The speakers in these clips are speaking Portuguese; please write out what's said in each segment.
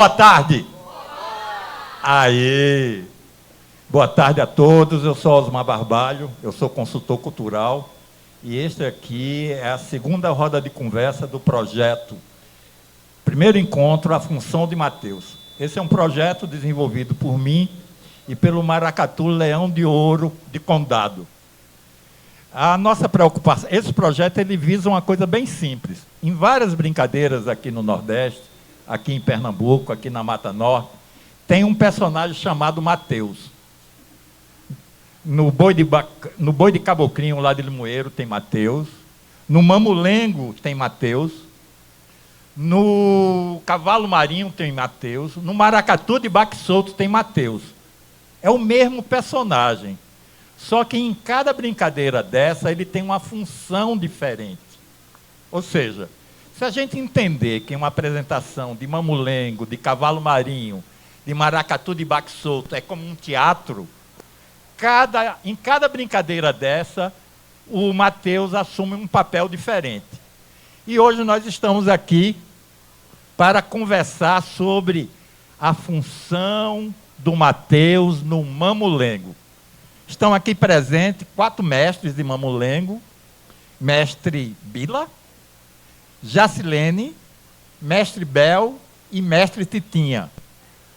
Boa tarde. Aí. Boa tarde a todos. Eu sou Osmar Barbalho, eu sou consultor cultural e este aqui é a segunda roda de conversa do projeto Primeiro Encontro, a Função de Mateus. Esse é um projeto desenvolvido por mim e pelo Maracatu Leão de Ouro de Condado. A nossa preocupação, esse projeto ele visa uma coisa bem simples. Em várias brincadeiras aqui no Nordeste, aqui em Pernambuco, aqui na Mata Norte, tem um personagem chamado Mateus. No boi de Caboclinho, lá de Limoeiro, tem Mateus. No Mamulengo, tem Mateus. No Cavalo Marinho, tem Mateus. No Maracatu de Baque Solto, tem Mateus. É o mesmo personagem. Só que em cada brincadeira dessa, ele tem uma função diferente. Ou seja, se a gente entender que uma apresentação de Mamulengo, de Cavalo Marinho, de Maracatu de Baque Solto é como um teatro, em cada brincadeira dessa, o Mateus assume um papel diferente. E hoje nós estamos aqui para conversar sobre a função do Mateus no Mamulengo. Estão aqui presentes 4 mestres de Mamulengo: mestre Bila, Jacilene, mestre Bel e mestre Titinha.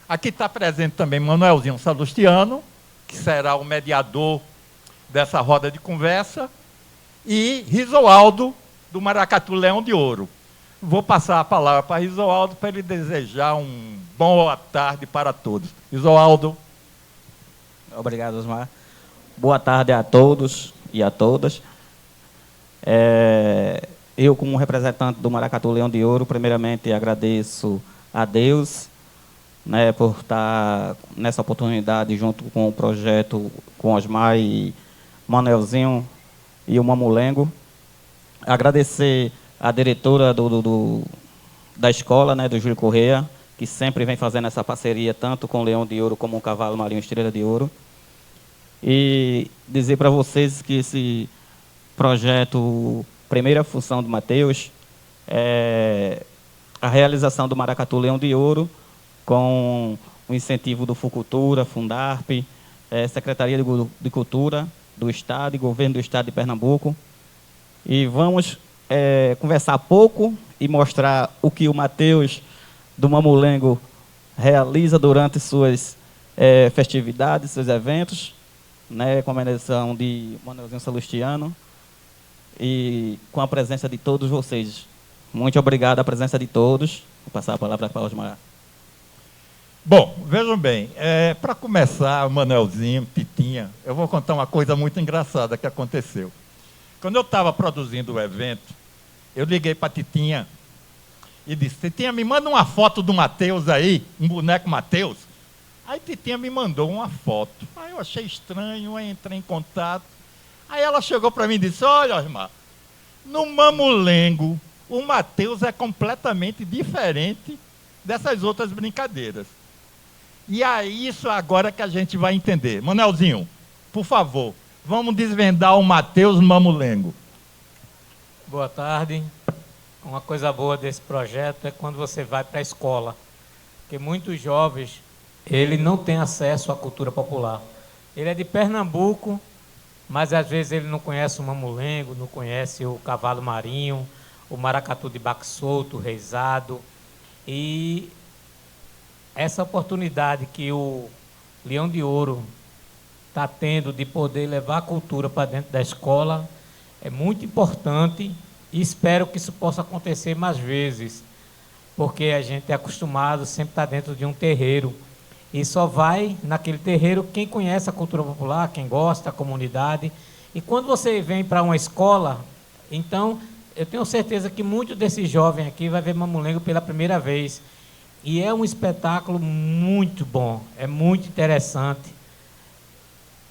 Aqui está presente também Manuelzinho Salustiano, que será o mediador dessa roda de conversa, e Risoaldo, do Maracatu Leão de Ouro. Vou passar a palavra para Risoaldo para ele desejar uma boa tarde para todos. Risoaldo. Obrigado, Osmar. Boa tarde a todos e a todas. Eu, como representante do Maracatu Leão de Ouro, primeiramente agradeço a Deus, né, por estar nessa oportunidade junto com o projeto, com Osmar e Manuelzinho e o Mamulengo. Agradecer a diretora da escola, né, do Júlio Correia, que sempre vem fazendo essa parceria tanto com o Leão de Ouro como o Cavalo Marinho Estrela de Ouro. E dizer para vocês que esse projeto, primeira função do Mateus, é a realização do Maracatu Leão de Ouro, com o incentivo do FUCultura, Fundarp, Secretaria de Cultura do Estado e Governo do Estado de Pernambuco. E vamos conversar pouco e mostrar o que o Mateus do Mamulengo realiza durante suas festividades, seus eventos, né, com a mediação de Manuelzinho Salustiano e com a presença de todos vocês. Muito obrigado à presença de todos. Vou passar a palavra para o Osmar. Bom, vejam bem, para começar, Manuelzinho, Titinha, eu vou contar uma coisa muito engraçada que aconteceu. Quando eu estava produzindo o evento, eu liguei para a Titinha e disse: Titinha, me manda uma foto do Mateus aí, um boneco Mateus. Aí Titinha me mandou uma foto. Aí eu achei estranho, aí entrei em contato. Aí ela chegou para mim e disse: olha, Osmar, no Mamulengo, o Mateus é completamente diferente dessas outras brincadeiras. E é isso agora que a gente vai entender. Manuelzinho, por favor, vamos desvendar o Mateus no Mamulengo. Boa tarde. Uma coisa boa desse projeto é quando você vai para a escola, porque muitos jovens, ele não tem acesso à cultura popular. Ele é de Pernambuco, mas às vezes ele não conhece o Mamulengo, não conhece o Cavalo Marinho, o Maracatu de Baque Solto, o Reisado. E essa oportunidade que o Leão de Ouro está tendo de poder levar a cultura para dentro da escola é muito importante e espero que isso possa acontecer mais vezes, porque a gente é acostumado sempre estar dentro de um terreiro e só vai naquele terreiro quem conhece a cultura popular, quem gosta, a comunidade. E quando você vem para uma escola, então eu tenho certeza que muitos desses jovens aqui vai ver Mamulengo pela primeira vez. E é um espetáculo muito bom, é muito interessante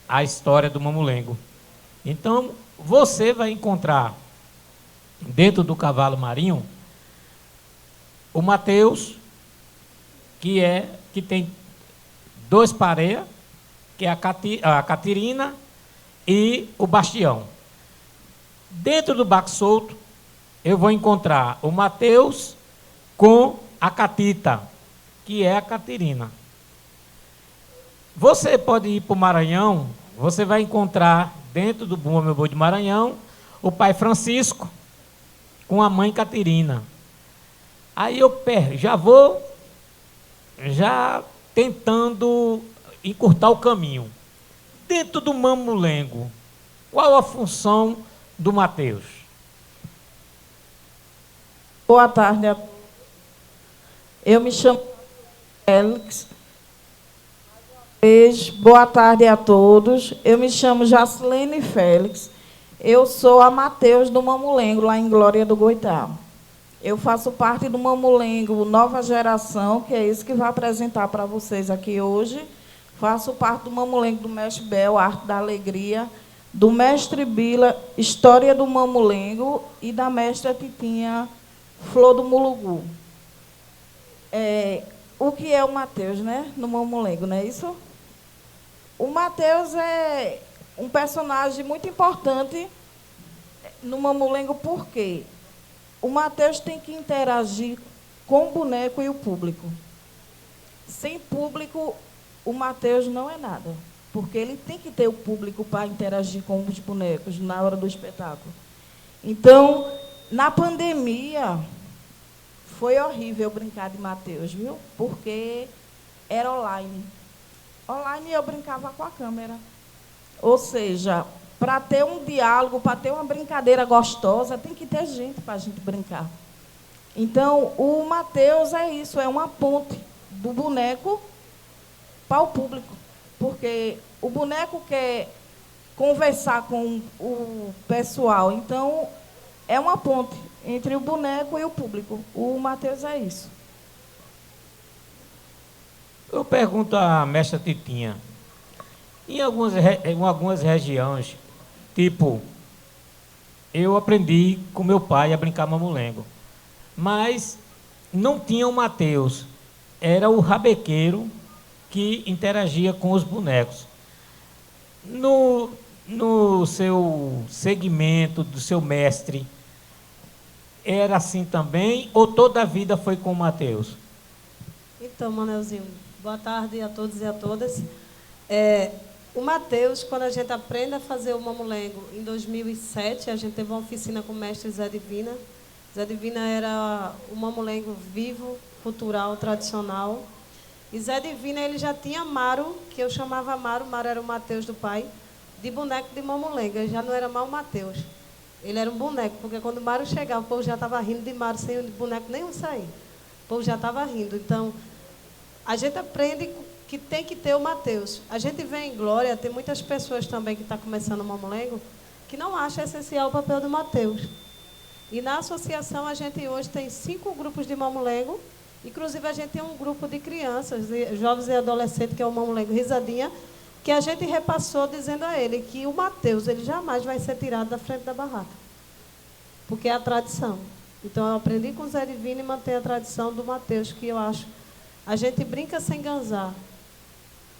a história do Mamulengo. Então, você vai encontrar dentro do Cavalo Marinho o Mateus, que tem 2 pareias, que é a Catirina e o Bastião. Dentro do Baque Solto, eu vou encontrar o Mateus com a Catita. que é a Catirina. Você pode ir para o Maranhão, você vai encontrar dentro do Bumba Meu Boi de Maranhão o pai Francisco com a mãe Catirina. Aí eu já vou tentando encurtar o caminho. Dentro do mamulengo, qual a função do Mateus? Boa tarde a todos. Eu me chamo Félix. Boa tarde a todos. Eu me chamo Jacilene Félix. Eu sou a Mateus do Mamulengo, lá em Glória do Goitá. Eu faço parte do Mamulengo Nova Geração, que é esse que vai apresentar para vocês aqui hoje. Faço parte do Mamulengo do Mestre Bel, Arte da Alegria, do Mestre Bila, História do Mamulengo, e da Mestra Titinha, Flor do Mulugu. O que é o Mateus, né, no Mamulengo, não é isso? O Mateus é um personagem muito importante no Mamulengo, por quê? O Mateus tem que interagir com o boneco e o público. Sem público, o Mateus não é nada, porque ele tem que ter o público para interagir com os bonecos na hora do espetáculo. Então, na pandemia, foi horrível brincar de Mateus, viu? Porque era online. Online eu brincava com a câmera. Ou seja, para ter um diálogo, para ter uma brincadeira gostosa, tem que ter gente para a gente brincar. Então, o Mateus é isso, é uma ponte do boneco para o público. Porque o boneco quer conversar com o pessoal. Então, é uma ponte entre o boneco e o público. O Mateus é isso. Eu pergunto à mestra Titinha, em algumas regiões, tipo, eu aprendi com meu pai a brincar mamulengo, mas não tinha o Mateus, era o rabequeiro que interagia com os bonecos. No seu segmento, do seu mestre, era assim também, ou toda a vida foi com o Mateus? Então, Manelzinho, boa tarde a todos e a todas. O Mateus, quando a gente aprende a fazer o mamulengo, em 2007, a gente teve uma oficina com o mestre Zé Divina. Zé Divina era o mamulengo vivo, cultural, tradicional. E Zé Divina, ele já tinha Maro, que eu chamava Maro era o Mateus do pai, de boneco de mamulengo. Ele já não era mais o Mateus. Ele era um boneco, porque quando o Maro chegava, o povo já estava rindo de Maro, sem boneco nenhum sair. O povo já estava rindo. Então, a gente aprende que tem que ter o Mateus. A gente vê em Glória, tem muitas pessoas também que estão começando o mamulengo, que não acham essencial o papel do Mateus. E na associação, a gente hoje tem 5 grupos de mamulengo. Inclusive, a gente tem um grupo de crianças, de jovens e adolescentes, que é o Mamulengo Risadinha, que a gente repassou dizendo a ele que o Mateus, ele jamais vai ser tirado da frente da barraca, porque é a tradição. Então, eu aprendi com o Zé Divino e manter a tradição do Mateus, que eu acho. A gente brinca sem ganzar.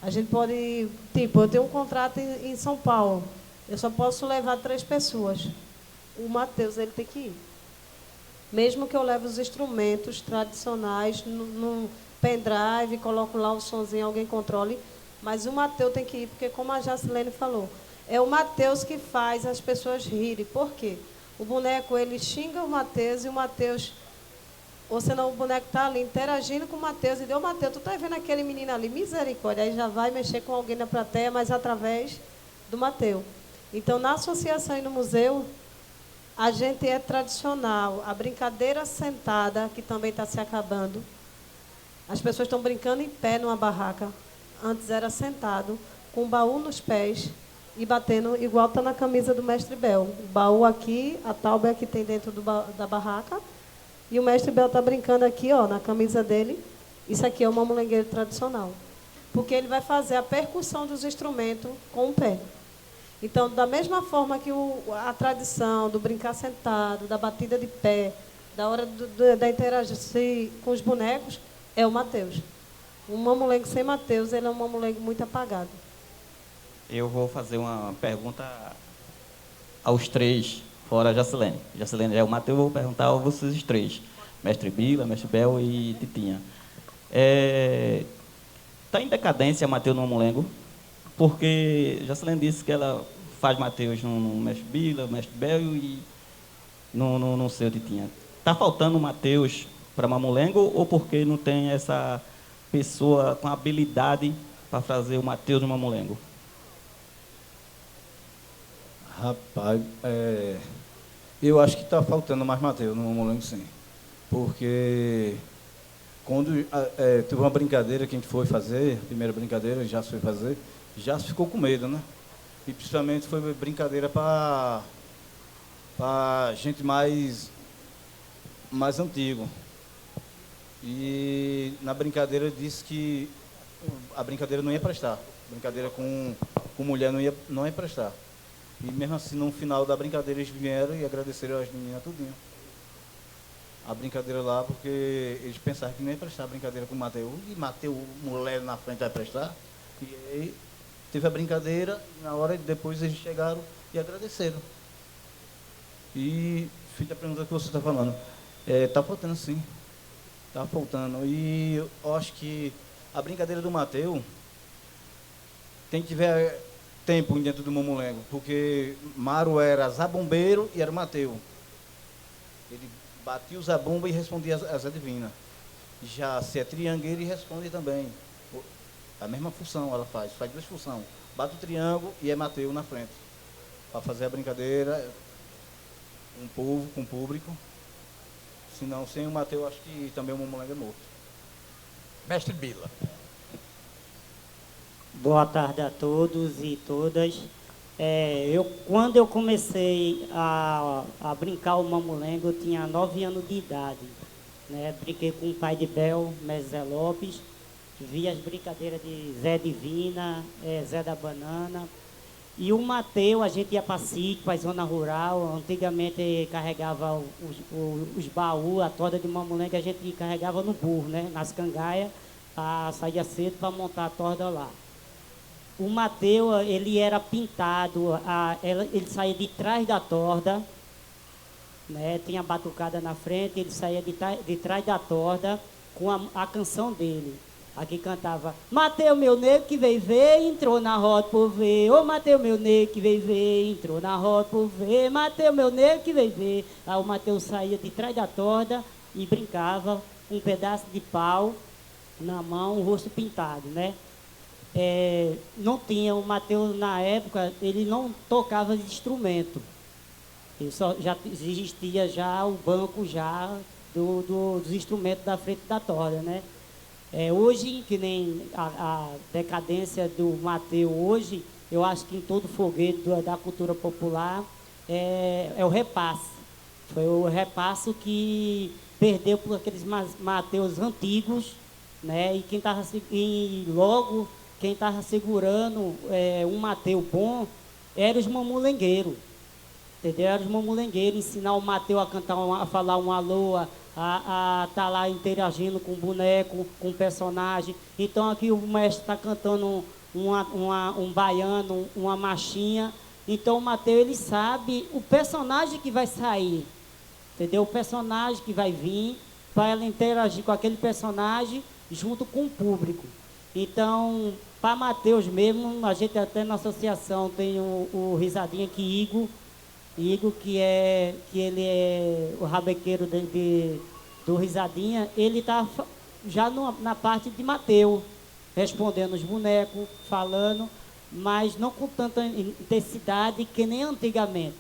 A gente pode... Tipo, eu tenho um contrato em São Paulo, eu só posso levar 3 pessoas. O Mateus, ele tem que ir. Mesmo que eu leve os instrumentos tradicionais no pendrive, coloco lá o sonzinho, alguém controle, mas o Mateus tem que ir, porque como a Jacilene falou, é o Mateus que faz as pessoas rirem. Por quê? O boneco, ele xinga o Mateus e o Mateus, ou senão o boneco está ali interagindo com o Mateus e diz: ô Mateus, tu está vendo aquele menino ali? Misericórdia. Aí já vai mexer com alguém na plateia, mas através do Mateus. Então, na associação e no museu, a gente é tradicional. A brincadeira sentada, que também está se acabando. As pessoas estão brincando em pé numa barraca. Antes era sentado, com o baú nos pés e batendo, igual está na camisa do Mestre Bel. O baú aqui, a tábua aqui tem dentro da barraca. E o Mestre Bel está brincando aqui, ó, na camisa dele. Isso aqui é o mamulengueiro tradicional. Porque ele vai fazer a percussão dos instrumentos com o pé. Então, da mesma forma que a tradição do brincar sentado, da batida de pé, da hora da interação com os bonecos, é o Mateus. Um mamulengo sem Mateus, ele é um mamulengo muito apagado. Eu vou fazer uma pergunta aos 3, fora a Jacilene. Jacilene é o Mateus, eu vou perguntar a vocês 3. Mestre Bila, Mestre Bel e Titinha. Está em decadência Mateus no Mamulengo, porque Jacilene disse que ela faz Mateus no Mestre Bila, Mestre Bel e no seu Titinha. Está faltando Mateus para Mamulengo ou porque não tem essa pessoa com habilidade para fazer o Mateus no Mamulengo? Rapaz, eu acho que está faltando mais Mateus no Mamulengo, sim. Porque quando teve uma brincadeira que a gente foi fazer, a primeira brincadeira, já se foi fazer, já se ficou com medo, né? E principalmente foi brincadeira para gente mais antigo. E na brincadeira disse que a brincadeira não ia prestar. Brincadeira com mulher não ia prestar. E mesmo assim, no final da brincadeira, eles vieram e agradeceram as meninas tudinho. A brincadeira lá, porque eles pensavam que não ia prestar a brincadeira com o Mateus. E Mateus, mulher na frente, vai prestar. E aí teve a brincadeira, na hora depois eles chegaram e agradeceram. E fiz a pergunta que você está falando. Está faltando sim. Está faltando. E eu acho que a brincadeira do Mateus tem que ver tempo dentro do Mamulengo, porque Maro era zabumbeiro e era o Mateus. Ele batia o zabumba e respondia as adivinas. Já se é triangueiro, ele responde também. A mesma função ela faz duas funções. Bate o triângulo e é Mateus na frente. Para fazer a brincadeira, um povo com o público. Senão, sem o Mateus, acho que também o Mamulengo é morto. Mestre Bila. Boa tarde a todos e todas. Quando eu comecei a brincar o Mamulengo, eu tinha 9 anos de idade. Né? Brinquei com o pai de Bel, Mestre Zé Lopes, vi as brincadeiras de Zé Divina, Zé da Banana. E o Mateus, a gente ia para sítio, para a zona rural. Antigamente carregava os baús, a torda de Mamulengo, a gente carregava no burro, né? Nas cangaias, saía cedo para montar a torda lá. O Mateus, ele era pintado, ele saía de trás da torda, né? Tinha batucada na frente, ele saía de trás da torda com a canção dele. Aqui cantava: Mateus, meu negro que veio ver, entrou na roda por ver. Ô Mateus, meu negro que veio ver, entrou na roda por ver. Mateus, meu negro que veio ver. Aí o Mateus saía de trás da torda e brincava com um pedaço de pau na mão, o rosto pintado, né? Não tinha, o Mateus na época, ele não tocava de instrumento. Já existia já o banco já dos instrumentos da frente da torda, né? Hoje, que nem a decadência do Mateus hoje, eu acho que em todo foguete da cultura popular é o repasse. Foi o repasse que perdeu por aqueles Mateus antigos, né? E logo quem estava segurando um Mateus bom era os mamulengueiros. Entendeu? Era os mamulengueiros, ensinar o Mateus a cantar, a falar um alô, a estar lá interagindo com o boneco, com o personagem. Então aqui o mestre está cantando um baiano, uma machinha. Então o Mateus, ele sabe o personagem que vai sair, entendeu? O personagem que vai vir, para ela interagir com aquele personagem junto com o público. Então, para Mateus mesmo, a gente até na associação tem o Risadinha Igor, que ele é o rabequeiro do Risadinha, ele está já na parte de Mateus, respondendo os bonecos, falando, mas não com tanta intensidade que nem antigamente,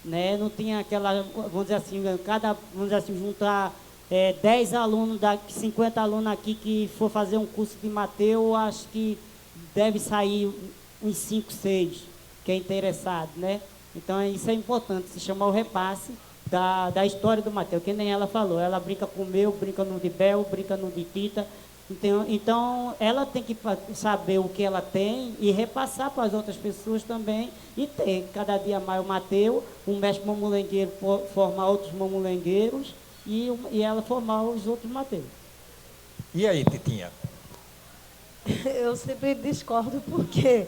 né? Não tinha aquela, vamos dizer assim, juntar 10 alunos, 50 alunos aqui que for fazer um curso de Mateus, acho que deve sair uns 5, 6, que é interessado, né? Então, isso é importante, se chama o repasse da história do Mateus, que nem ela falou. Ela brinca com o meu, brinca no de Bel, brinca no de Tita. Então, ela tem que saber o que ela tem e repassar para as outras pessoas também. E ter cada dia mais o Mateus, um mestre mamulengueiro formar outros mamulengueiros e ela formar os outros Mateus. E aí, Titinha? Eu sempre discordo porque...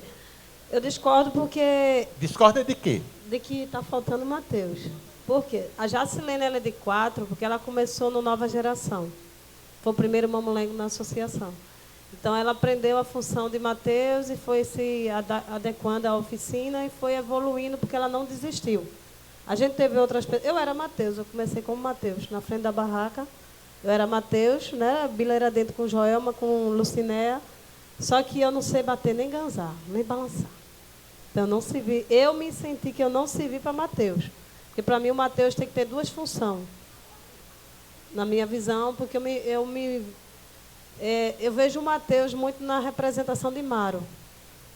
Discorda de quê? De que está faltando Mateus. Por quê? A Jacilene, ela é de 4, porque ela começou no Nova Geração. Foi o primeiro mamulengo na associação. Então, ela aprendeu a função de Mateus e foi se adequando à oficina e foi evoluindo, porque ela não desistiu. A gente teve outras pessoas. Eu era Mateus, eu comecei como Mateus, na frente da barraca. Eu era Mateus, né? A Bila era dentro com Joelma, com Lucinéia. Só que eu não sei bater nem ganzar, nem balançar. Então, eu me senti que eu não servi para Mateus. Porque, para mim, o Mateus tem que ter duas funções. Na minha visão, porque eu vejo o Mateus muito na representação de Maro.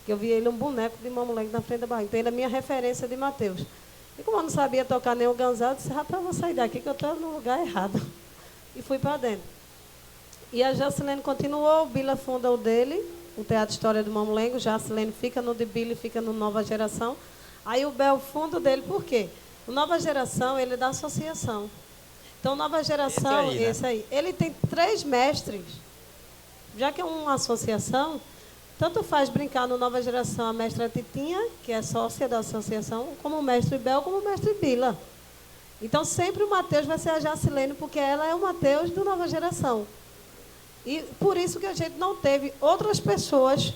Que eu vi ele um boneco de mamulengo na frente da barraca. Então, ele é a minha referência de Mateus. E como eu não sabia tocar nem o ganzar, eu disse, rapaz, eu vou sair daqui que eu estou no lugar errado. E fui para dentro. E a Jacilene continuou, o Bila funda o dele, o Teatro História do Mamulengo, Jacilene fica no de Bila e fica no Nova Geração. Aí o Bel funda o dele, por quê? O Nova Geração, ele é da associação. Então, Nova Geração, esse aí, ele tem 3 mestres. Já que é uma associação, tanto faz brincar no Nova Geração a mestra Titinha, que é sócia da associação, como o mestre Bel, como o mestre Bila. Então, sempre o Mateus vai ser a Jacilene, porque ela é o Mateus do Nova Geração. E por isso que a gente não teve outras pessoas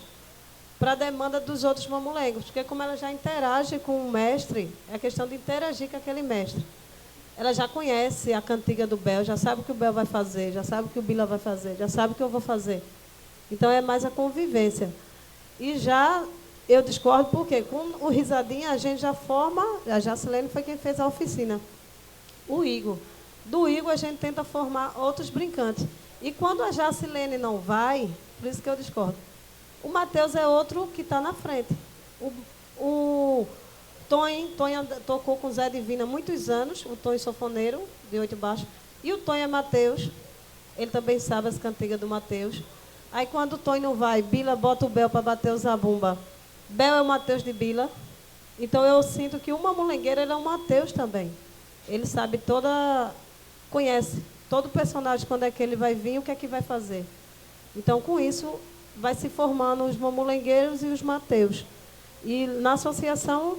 para a demanda dos outros mamulengos, porque como ela já interage com o mestre, é questão de interagir com aquele mestre. Ela já conhece a cantiga do Bel, já sabe o que o Bel vai fazer, já sabe o que o Bila vai fazer, já sabe o que eu vou fazer. Então, é mais a convivência. E já eu discordo, porque com o Risadinha a gente já forma, a Jacilene foi quem fez a oficina. O Igor. Do Igor a gente tenta formar outros brincantes. E quando a Jacilene não vai, por isso que eu discordo, o Mateus é outro que está na frente. O Tonho tocou com o Zé Divina há muitos anos, o Tonho Sofoneiro, de 8 baixo. E o Tonho é Mateus, ele também sabe as cantigas do Mateus. Aí quando o Tonho não vai, Bila bota o Bel para bater o zabumba. Bel é o Mateus de Bila. Então eu sinto que o mamulengueiro ele é um Mateus também. Ele sabe conhece todo personagem, quando é que ele vai vir, o que é que vai fazer. Então, com isso, vai se formando os mamulengueiros e os Mateus. E na associação,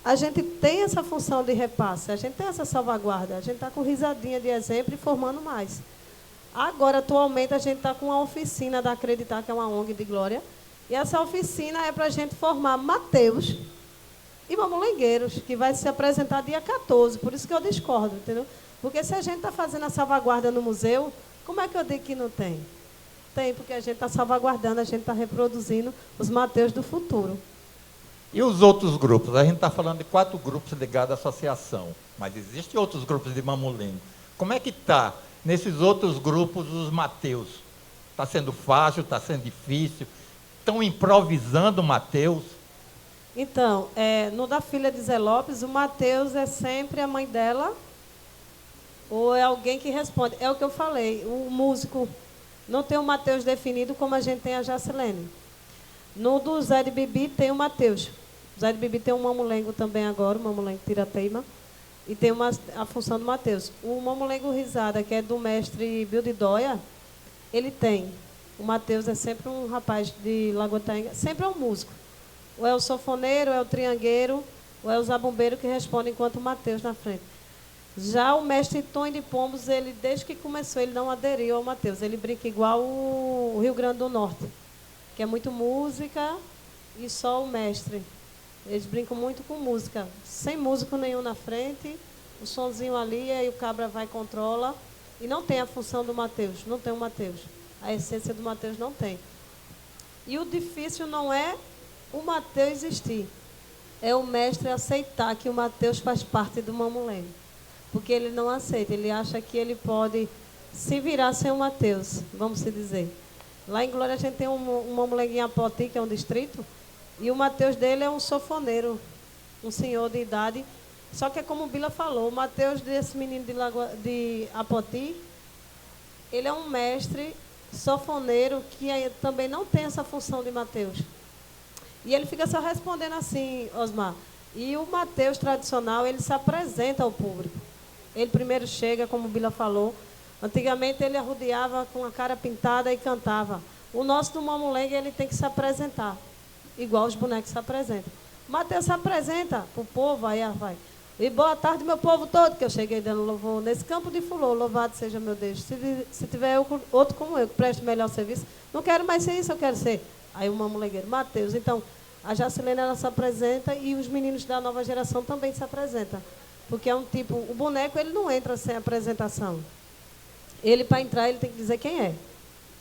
a gente tem essa função de repasse, a gente tem essa salvaguarda, a gente está com Risadinha de exemplo e formando mais. Agora, atualmente, a gente está com uma oficina da Acreditar, que é uma ONG de Glória, e essa oficina é para a gente formar Mateus e mamulengueiros, que vai se apresentar dia 14, por isso que eu discordo, entendeu? Porque se a gente está fazendo a salvaguarda no museu, como é que eu digo que não tem? Tem, porque a gente está salvaguardando, a gente está reproduzindo os Mateus do futuro. E os outros grupos? A gente está falando de 4 grupos ligados à associação, mas existem outros grupos de mamulengo. Como é que está nesses outros grupos os Mateus? Está sendo fácil, está sendo difícil? Estão improvisando Mateus? Então, no da filha de Zé Lopes, o Mateus é sempre a mãe dela, ou é alguém que responde. É o que eu falei, o músico não tem o Mateus definido como a gente tem a Jacilene. No do Zé de Bibi tem o Mateus. O Zé de Bibi tem um mamulengo também agora, o mamulengo Tirateima, e tem a função do Mateus. O mamulengo Risada, que é do mestre Bildidóia, ele tem. O Mateus é sempre um rapaz de Lagoa Tainga, sempre é um músico. Ou é o sofoneiro, ou é o triangueiro, ou é o zabumbeiro que responde enquanto o Mateus na frente. Já o mestre Tonho de Pombos, ele, desde que começou, ele não aderiu ao Mateus. Ele brinca igual o Rio Grande do Norte, que é muito música e só o mestre. Eles brincam muito com música, sem músico nenhum na frente, o sonzinho ali, aí o cabra vai e controla. E não tem a função do Mateus, não tem o Mateus. A essência do Mateus não tem. E o difícil não é o Mateus existir, é o mestre aceitar que o Mateus faz parte do mamulengo. Porque ele não aceita, ele acha que ele pode se virar sem o Mateus, vamos se dizer. Lá em Glória a gente tem um mamulengo em Apoti, que é um distrito, e o Mateus dele é um sofoneiro, um senhor de idade. Só que é como o Bila falou, o Mateus desse menino de Apoti, ele é um mestre sofoneiro que também não tem essa função de Mateus. E ele fica só respondendo assim, Osmar. E o Mateus tradicional, ele se apresenta ao público. Ele primeiro chega, como o Bila falou. Antigamente ele arrodeava com a cara pintada e cantava. O nosso do mamulengo, ele tem que se apresentar, igual os bonecos se apresentam. O Mateus se apresenta para o povo, aí vai. E boa tarde, meu povo todo, que eu cheguei dando louvor nesse campo de fulô. Louvado seja meu Deus. Se tiver outro como eu, que preste melhor serviço, não quero mais ser isso, eu quero ser. Aí o mamulengueiro, Mateus. Então, a Jacilene, ela se apresenta e os meninos da nova geração também se apresentam. Porque é um tipo, o boneco, ele não entra sem apresentação. Ele, para entrar, ele tem que dizer quem é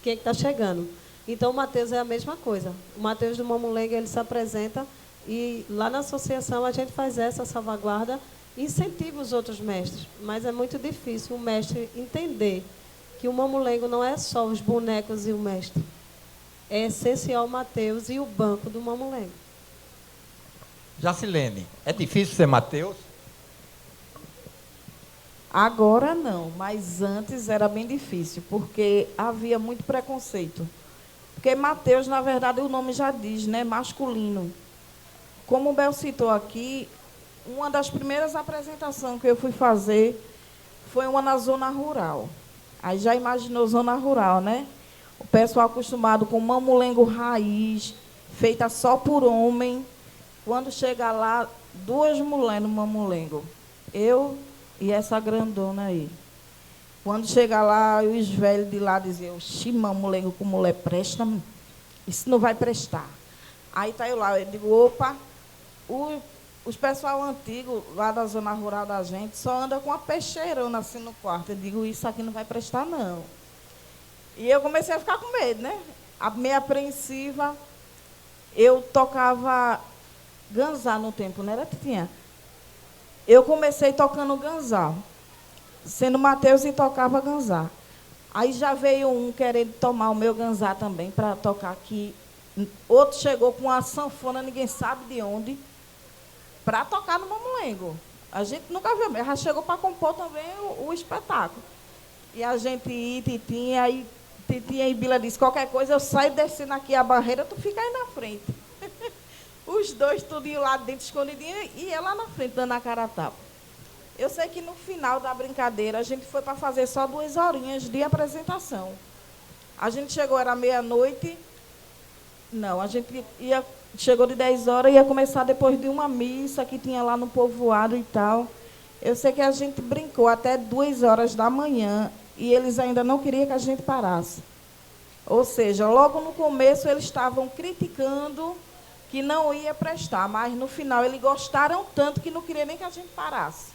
que está chegando. Então, o Mateus é a mesma coisa. O Mateus do Mamulengo, ele se apresenta e lá na associação a gente faz essa salvaguarda e incentiva os outros mestres. Mas é muito difícil o mestre entender que o Mamulengo não é só os bonecos e o mestre. É essencial o Mateus e o banco do Mamulengo. Jacilene, é difícil ser Mateus? Agora não, mas antes era bem difícil, porque havia muito preconceito. Porque Mateus, na verdade, o nome já diz, né? Masculino. Como o Bel citou aqui, uma das primeiras apresentações que eu fui fazer foi uma na zona rural. Aí já imaginou zona rural, né? O pessoal acostumado com mamulengo raiz, feita só por homem. Quando chega lá, 2 mulheres no mamulengo. Eu e essa grandona aí. Quando chega lá, os velhos de lá diziam, oxi, mamulengo com mulher presta, isso não vai prestar. Aí tá eu lá, eu digo, opa, os pessoal antigo lá da zona rural da gente só anda com a peixeirona assim no quarto. Eu digo, isso aqui não vai prestar, não. E eu comecei a ficar com medo, né? Meio apreensiva. Eu tocava ganzá no tempo, não era, Titinha? Eu comecei tocando ganzá, sendo Mateus e tocava ganzá. Aí já veio um querendo tomar o meu ganzá também para tocar aqui. Outro chegou com uma sanfona, ninguém sabe de onde, para tocar no mamulengo. A gente nunca viu, já chegou para compor também o espetáculo. E a gente ia, Titinha, aí Titinha e Bila disse, qualquer coisa eu saio descendo aqui a barreira, tu fica aí na frente. Os dois tudinho lá dentro, escondidinho, e eu lá na frente, dando a cara a tapa. Eu sei que no final da brincadeira, a gente foi para fazer só 2 horinhas de apresentação. A gente chegou, era meia-noite. Não, a gente chegou de 10 horas e ia começar depois de uma missa que tinha lá no povoado e tal. Eu sei que a gente brincou até 2 horas da manhã e eles ainda não queriam que a gente parasse. Ou seja, logo no começo eles estavam criticando que não ia prestar, mas no final eles gostaram tanto que não queriam nem que a gente parasse.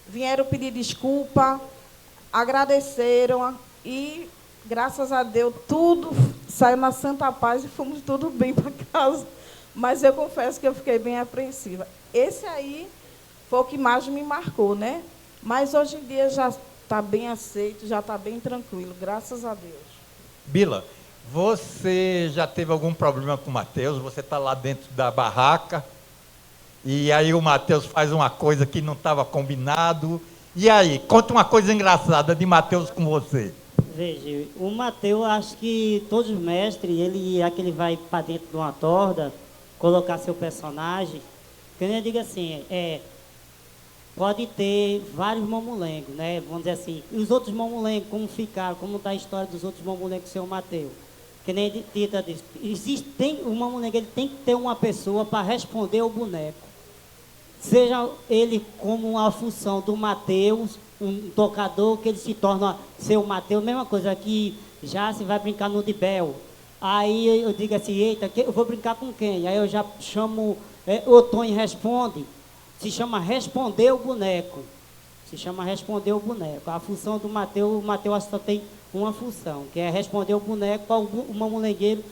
Vieram pedir desculpa, agradeceram e, graças a Deus, tudo saiu na santa paz e fomos tudo bem para casa. Mas eu confesso que eu fiquei bem apreensiva. Esse aí foi o que mais me marcou, né? Mas hoje em dia já está bem aceito, já está bem tranquilo, graças a Deus. Bila, você já teve algum problema com o Mateus? Você está lá dentro da barraca e aí o Mateus faz uma coisa que não estava combinado. E aí, conta uma coisa engraçada de Mateus com você. Veja, o Mateus, acho que todos os mestres, ele vai para dentro de uma torda, colocar seu personagem, que eu digo assim, pode ter vários mamulengos, né? Vamos dizer assim, e os outros mamulengos, como ficaram, como está a história dos outros mamulengos do seu Mateus. Que nem Tita disse, o mamulengo ele tem que ter uma pessoa para responder ao boneco. Seja ele como uma função do Mateus, um tocador, que ele se torna ser o Mateus, mesma coisa que já se vai brincar no Dibel. Aí eu digo assim, eita, eu vou brincar com quem? Aí eu já chamo, o Tony responde, se chama responder o boneco. Se chama responder o boneco. A função do Mateus, o Mateus só tem uma função, que é responder o boneco para o mamulengueiro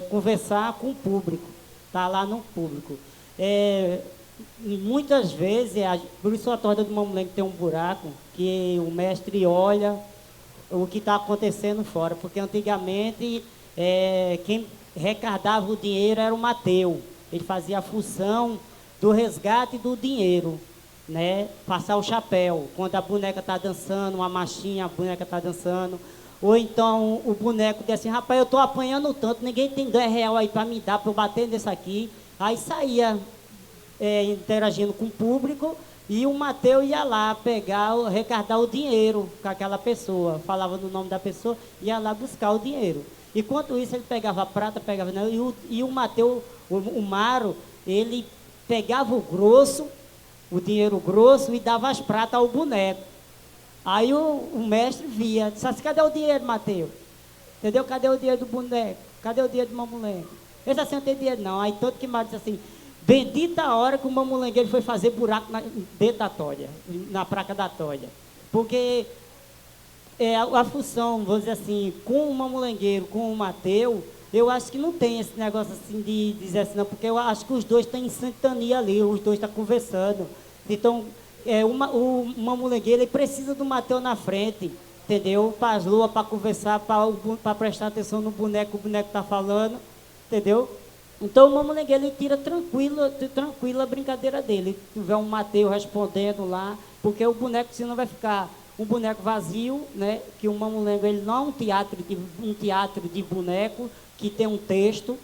conversar com o público, tá lá no público. Muitas vezes, por isso a torda do mamulengo tem um buraco, que o mestre olha o que está acontecendo fora, porque antigamente quem recardava o dinheiro era o Mateus, ele fazia a função do resgate do dinheiro, né? Passar o chapéu, quando a boneca está dançando, uma machinha, a boneca está dançando, ou então o boneco diz assim, rapaz, eu estou apanhando tanto, ninguém tem R$10 aí para me dar, para eu bater nesse aqui. Aí saía interagindo com o público e o Mateus ia lá recardar o dinheiro com aquela pessoa, falava no nome da pessoa, ia lá buscar o dinheiro. Enquanto isso ele pegava a prata, e o Mateus, o Maro, ele pegava o dinheiro grosso e dava as pratas ao boneco. Aí o mestre via, disse assim, cadê o dinheiro, Mateus? Entendeu? Cadê o dinheiro do boneco? Cadê o dinheiro do mamulengo? Ele disse assim, não tem dinheiro não. Aí todo que mais disse assim, bendita a hora que o mamulengueiro foi fazer buraco dentro da toalha, na placa da toalha. Porque a função, vou dizer assim, com o mamulengueiro, com o Mateus, eu acho que não tem esse negócio assim de dizer assim, não, porque eu acho que os dois estão em sintonia ali, os dois estão conversando. Então, o mamulengueiro, ele precisa do Mateus na frente, entendeu? Para as luas, para conversar, para prestar atenção no boneco que o boneco está falando, entendeu? Então, o mamulengueiro, ele tira tranquilo a brincadeira dele. Se tiver um Mateus respondendo lá, porque o boneco, senão vai ficar um boneco vazio, né? Que o mamulengo, ele não é um teatro de boneco, que tem um texto.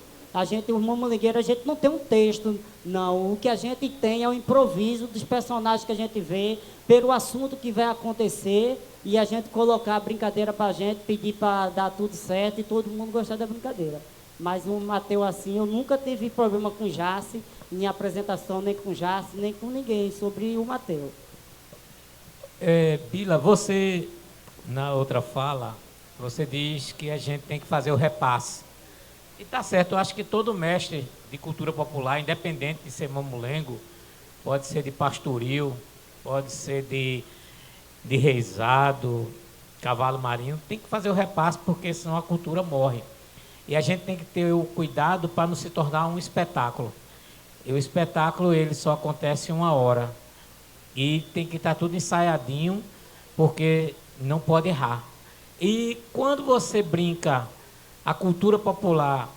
O mamulengueiro, a gente não tem um texto, não. O que a gente tem é o improviso dos personagens que a gente vê, pelo assunto que vai acontecer, e a gente colocar a brincadeira para a gente, pedir para dar tudo certo e todo mundo gostar da brincadeira. Mas um Mateus assim, eu nunca tive problema com Jace, em apresentação, nem com Jace, nem com ninguém, sobre o Mateus. Bila, você, na outra fala, você diz que a gente tem que fazer o repasse. E tá certo, eu acho que todo mestre de cultura popular, independente de ser mamulengo, pode ser de pastoril, pode ser de reizado, cavalo marinho, tem que fazer o repasse, porque senão a cultura morre. E a gente tem que ter o cuidado para não se tornar um espetáculo. E o espetáculo, ele só acontece 1 hora. E tem que estar tudo ensaiadinho, porque não pode errar. E quando você brinca a cultura popular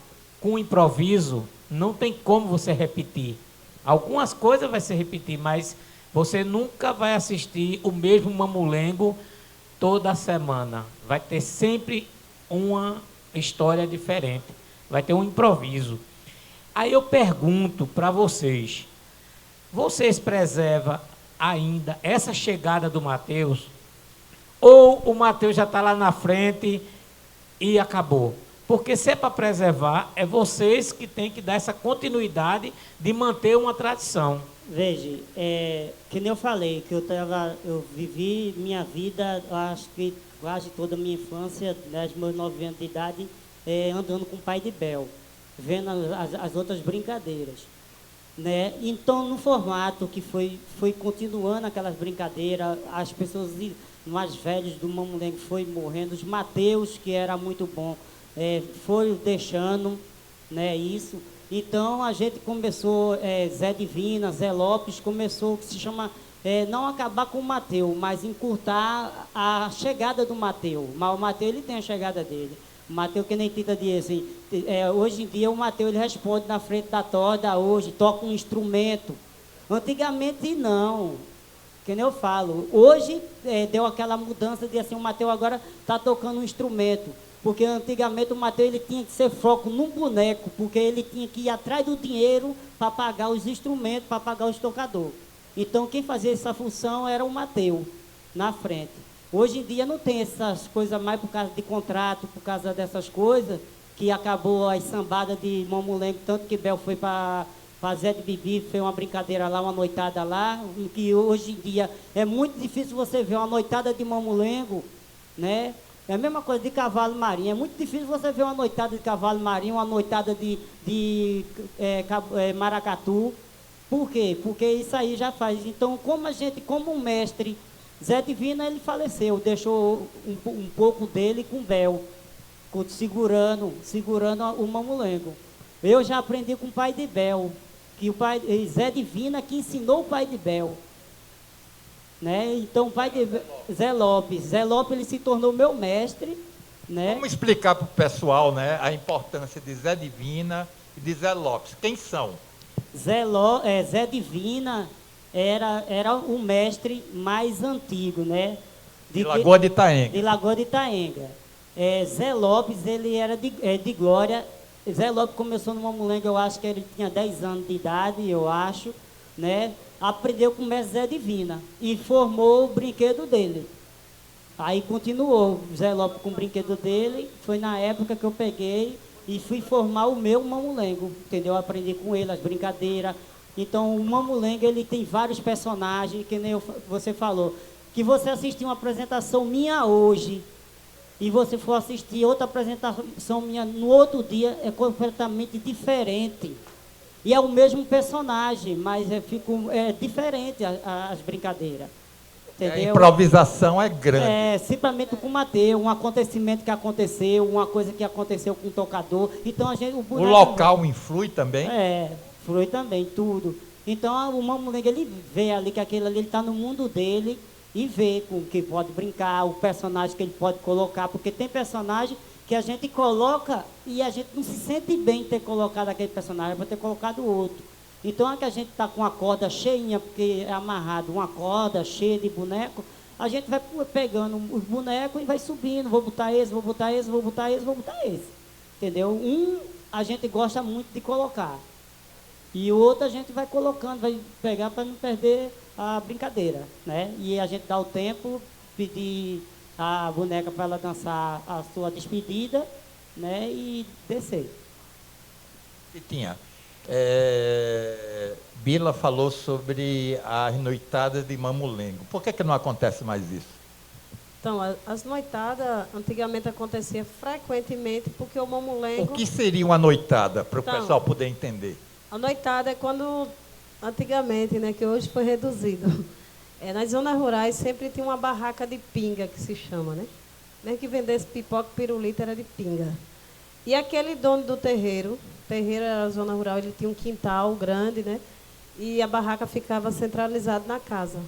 com improviso, não tem como você repetir. Algumas coisas vai se repetir, mas você nunca vai assistir o mesmo mamulengo toda semana. Vai ter sempre uma história diferente. Vai ter um improviso. Aí eu pergunto para vocês preservam ainda essa chegada do Mateus? Ou o Mateus já está lá na frente e acabou? Porque se é para preservar, é vocês que têm que dar essa continuidade de manter uma tradição. Veja, que nem eu falei, que eu vivi minha vida, acho que quase toda a minha infância, desde meus 9 anos de idade, andando com o pai de Bel, vendo as outras brincadeiras. Né? Então, no formato que foi continuando aquelas brincadeiras, as pessoas mais velhas do mamulengo foi morrendo, os Mateus, que era muito bom, foi deixando, né, isso. Então, a gente começou, Zé Divina, Zé Lopes, começou, que se chama, não acabar com o Mateus, mas encurtar a chegada do Mateus. Mas o Mateus, ele tem a chegada dele. O Mateus, que nem Tita diz assim, hoje em dia o Mateus, ele responde na frente da toda, hoje, toca um instrumento. Antigamente não, que nem eu falo. Hoje deu aquela mudança de assim, o Mateus agora está tocando um instrumento. Porque antigamente o Mateus, ele tinha que ser foco num boneco, porque ele tinha que ir atrás do dinheiro para pagar os instrumentos, para pagar os tocadores. Então quem fazia essa função era o Mateus, na frente. Hoje em dia não tem essas coisas mais por causa de contrato, por causa dessas coisas, que acabou as sambadas de mamulengo, tanto que Bel foi para Zé de Bibi, fez uma brincadeira lá, uma noitada lá, que hoje em dia é muito difícil você ver uma noitada de mamulengo, né? É a mesma coisa de cavalo marinho, é muito difícil você ver uma noitada de cavalo marinho, uma noitada de maracatu. Por quê? Porque isso aí já faz. Então, como um mestre, Zé Divina, ele faleceu, deixou um pouco dele com Bel, segurando o mamulengo. Eu já aprendi com o pai de Bel, que Zé Divina que ensinou o pai de Bel. Né? Então, o pai de Zé Lopes, ele se tornou meu mestre. Né? Vamos explicar para o pessoal, né, a importância de Zé Divina e de Zé Lopes. Quem são? Zé Divina era o mestre mais antigo, né? De Lagoa de Itaenga. De Lagoa de Itaenga. Zé Lopes, ele era de Glória. Zé Lopes começou no mamulengo, eu acho que ele tinha 10 anos de idade, eu acho, né? Aprendeu com o mestre Zé Divina e formou o brinquedo dele. Aí continuou Zé Lopes com o brinquedo dele, foi na época que eu peguei e fui formar o meu mamulengo, entendeu? Aprendi com ele as brincadeiras, Então, o Mamulengo, ele tem vários personagens, que nem você falou. Que você assistir uma apresentação minha hoje, e você for assistir outra apresentação minha no outro dia, é completamente diferente. E é o mesmo personagem, mas é diferente as brincadeiras. Entendeu? A improvisação é grande. É, simplesmente com o Mateus, um acontecimento que aconteceu, uma coisa que aconteceu com o tocador. Então, o local influi também? É, influi também, tudo. Então, o Mamulengo, ele vê ali que aquele ali está no mundo dele e vê com o que pode brincar, o personagem que ele pode colocar, porque tem personagem que a gente coloca e a gente não se sente bem em ter colocado aquele personagem, para ter colocado outro. Então, é que a gente está com a corda cheinha, porque é amarrado uma corda cheia de boneco, a gente vai pegando os bonecos e vai subindo, vou botar esse, vou botar esse, vou botar esse, vou botar esse. Entendeu? Um a gente gosta muito de colocar. E o outro a gente vai colocando, vai pegar para não perder a brincadeira, né? E a gente dá o tempo, pedir a boneca para ela dançar a sua despedida, né? E descer. E tinha... Bila falou sobre as noitadas de Mamulengo. Por que não acontece mais isso? Então, as noitadas antigamente acontecia frequentemente porque o Mamulengo... O que seria uma noitada, para o Então, pessoal poder entender? A noitada é quando, antigamente, né, que hoje foi reduzido, nas zonas rurais sempre tinha uma barraca de pinga, que se chama, né? Mesmo que vendesse pipoca, pirulito, era de pinga. E aquele dono do terreiro era a zona rural, ele tinha um quintal grande, né? E a barraca ficava centralizada na casa.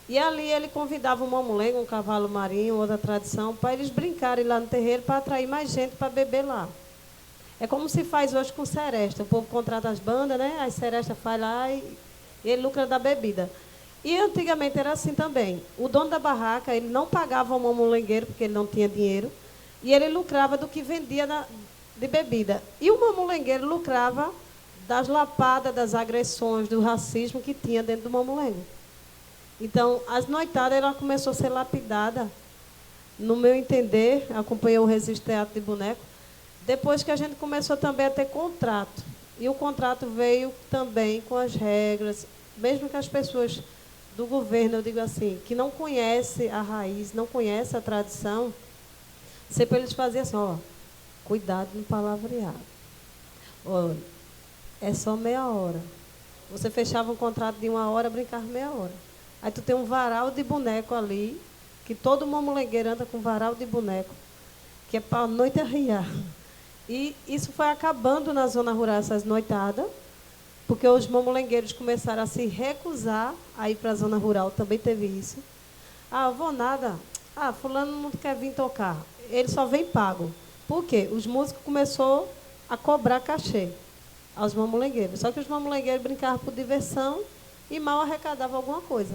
E ali ele convidava um mamulengo, um cavalo marinho, outra tradição, para eles brincarem lá no terreiro, para atrair mais gente para beber lá. É como se faz hoje com seresta. O povo contrata as bandas, né? As serestas faz lá e ele lucra da bebida. E antigamente era assim também. O dono da barraca, ele não pagava ao mamulengueiro, porque ele não tinha dinheiro, e ele lucrava do que vendia de bebida. E o mamulengueiro lucrava das lapadas, das agressões, do racismo que tinha dentro do mamulengo. Então, as noitadas, ela começou a ser lapidada, no meu entender, acompanhei o Resiste Teatro de Boneco, depois que a gente começou também a ter contrato. E o contrato veio também com as regras, mesmo que as pessoas do governo, eu digo assim, que não conhecem a raiz, não conhecem a tradição, sempre eles faziam assim, ó, cuidado no palavreado. Olha, é só meia hora. Você fechava um contrato de 1 hora, brincava meia hora. Aí tu tem um varal de boneco ali, que todo mamulengueiro anda com varal de boneco, que é para a noite arriar. E isso foi acabando na zona rural, essas noitadas, porque os mamulengueiros começaram a se recusar a ir para a zona rural, também teve isso. Ah, vou nada. Ah, fulano não quer vir tocar. Ele só vem pago. Por quê? Os músicos começaram a cobrar cachê aos mamulengueiros. Só que os mamulengueiros brincavam por diversão e mal arrecadavam alguma coisa.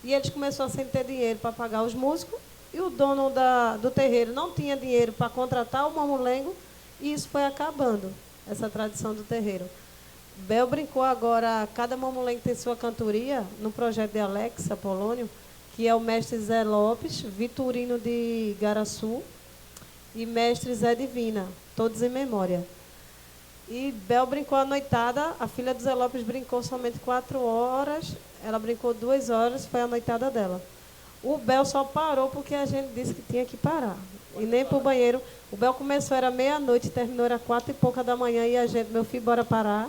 E eles começaram a sem ter dinheiro para pagar os músicos, e o dono do terreiro não tinha dinheiro para contratar o mamulengo, e isso foi acabando, essa tradição do terreiro. Bel brincou agora, cada mamulengo tem sua cantoria, no projeto de Alex Apolônio, que é o mestre Zé Lopes, Vitorino de Garaçu e mestre Zé Divina, todos em memória. E Bel brincou a noitada, a filha do Zé Lopes brincou somente 4 horas, ela brincou 2 horas, foi a noitada dela. O Bel só parou porque a gente disse que tinha que parar. E nem para o banheiro. O Bel começou, era meia-noite, terminou, era 4 e pouca da manhã, e a gente, meu filho, bora parar.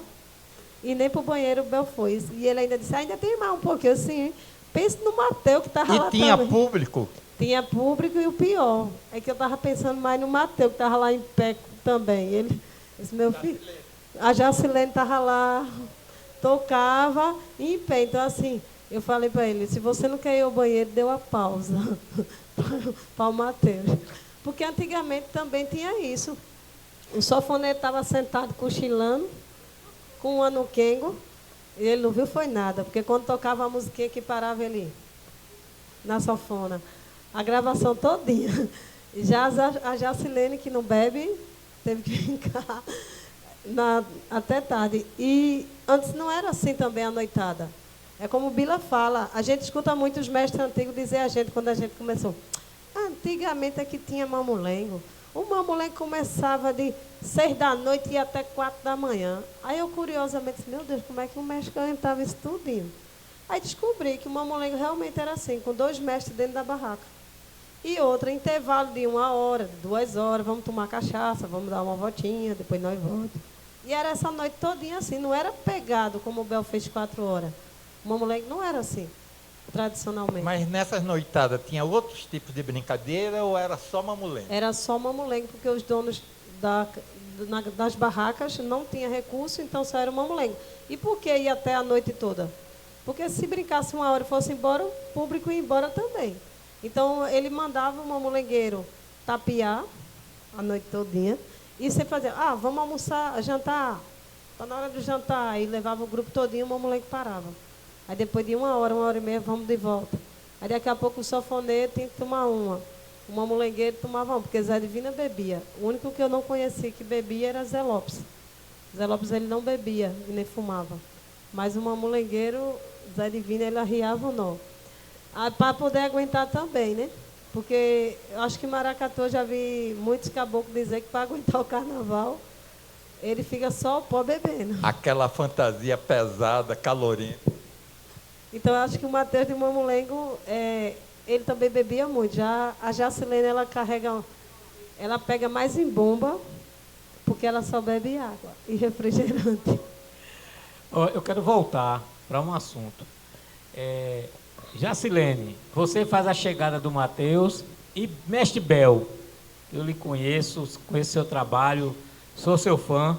E nem para o banheiro o Bel foi. E ele ainda disse, ainda tem mais um pouquinho, assim, pense no Mateus que estava lá. E tinha também. público? Tinha público, e o pior é que eu estava pensando mais no Mateus, que estava lá em pé também. Ele, esse meu filho, a Jacilene estava lá, tocava em pé. Então, assim, eu falei para ele, se você não quer ir ao banheiro, deu a pausa para o Mateus. Porque antigamente também tinha isso. O sofonete estava sentado cochilando, com um anuquengo, e ele não viu foi nada, porque quando tocava a musiquinha que parava ele na sanfona, a gravação todinha. Já a Jacilene, que não bebe, teve que ficar até tarde. E antes não era assim também a noitada. É como o Bila fala, a gente escuta muito os mestres antigos dizer a gente, quando a gente começou, antigamente é que tinha mamulengo. O mamulengo começava de 6 da noite e ia até 4 da manhã. Aí eu, curiosamente, disse, meu Deus, como é que o mestre aguentava isso tudinho? Aí descobri que o mamulengo realmente era assim, com 2 mestres dentro da barraca. E outra, intervalo de 1 hora, de 2 horas, vamos tomar cachaça, vamos dar uma voltinha, depois nós voltamos. E era essa noite todinha assim, não era pegado como o Bel fez 4 horas. O mamulengo não era assim, tradicionalmente. Mas nessas noitadas tinha outros tipos de brincadeira ou era só mamulengo? Era só mamulengo, porque os donos das barracas não tinham recurso, então só era o mamulengo. E por que ia até a noite toda? Porque se brincasse 1 hora e fosse embora, o público ia embora também. Então ele mandava o mamulengueiro tapear a noite todinha e você fazia, vamos almoçar, jantar, está na hora do jantar. Aí levava o grupo todinho, o mamulengo parava. Aí depois de 1 hora, 1 hora e meia, vamos de volta. Aí daqui a pouco o sanfoneiro tinha que tomar uma. O mamulengueiro tomava uma, porque Zé Divina bebia. O único que eu não conhecia que bebia era Zé Lopes. Zé Lopes ele não bebia e nem fumava. Mas o mamulengueiro, Zé Divina, ele arriava ou não. Para poder aguentar também, né? Porque eu acho que em Maracatu eu já vi muitos caboclos dizer que para aguentar o carnaval, ele fica só o pó bebendo. Aquela fantasia pesada, calorenta. Então, eu acho que o Mateus de Mamulengo, ele também bebia muito. Já a Jacilene, ela pega mais em bomba, porque ela só bebe água e refrigerante. Eu quero voltar para um assunto. Jacilene, você faz a chegada do Mateus e Mestre Bel, eu lhe conheço seu trabalho, sou seu fã.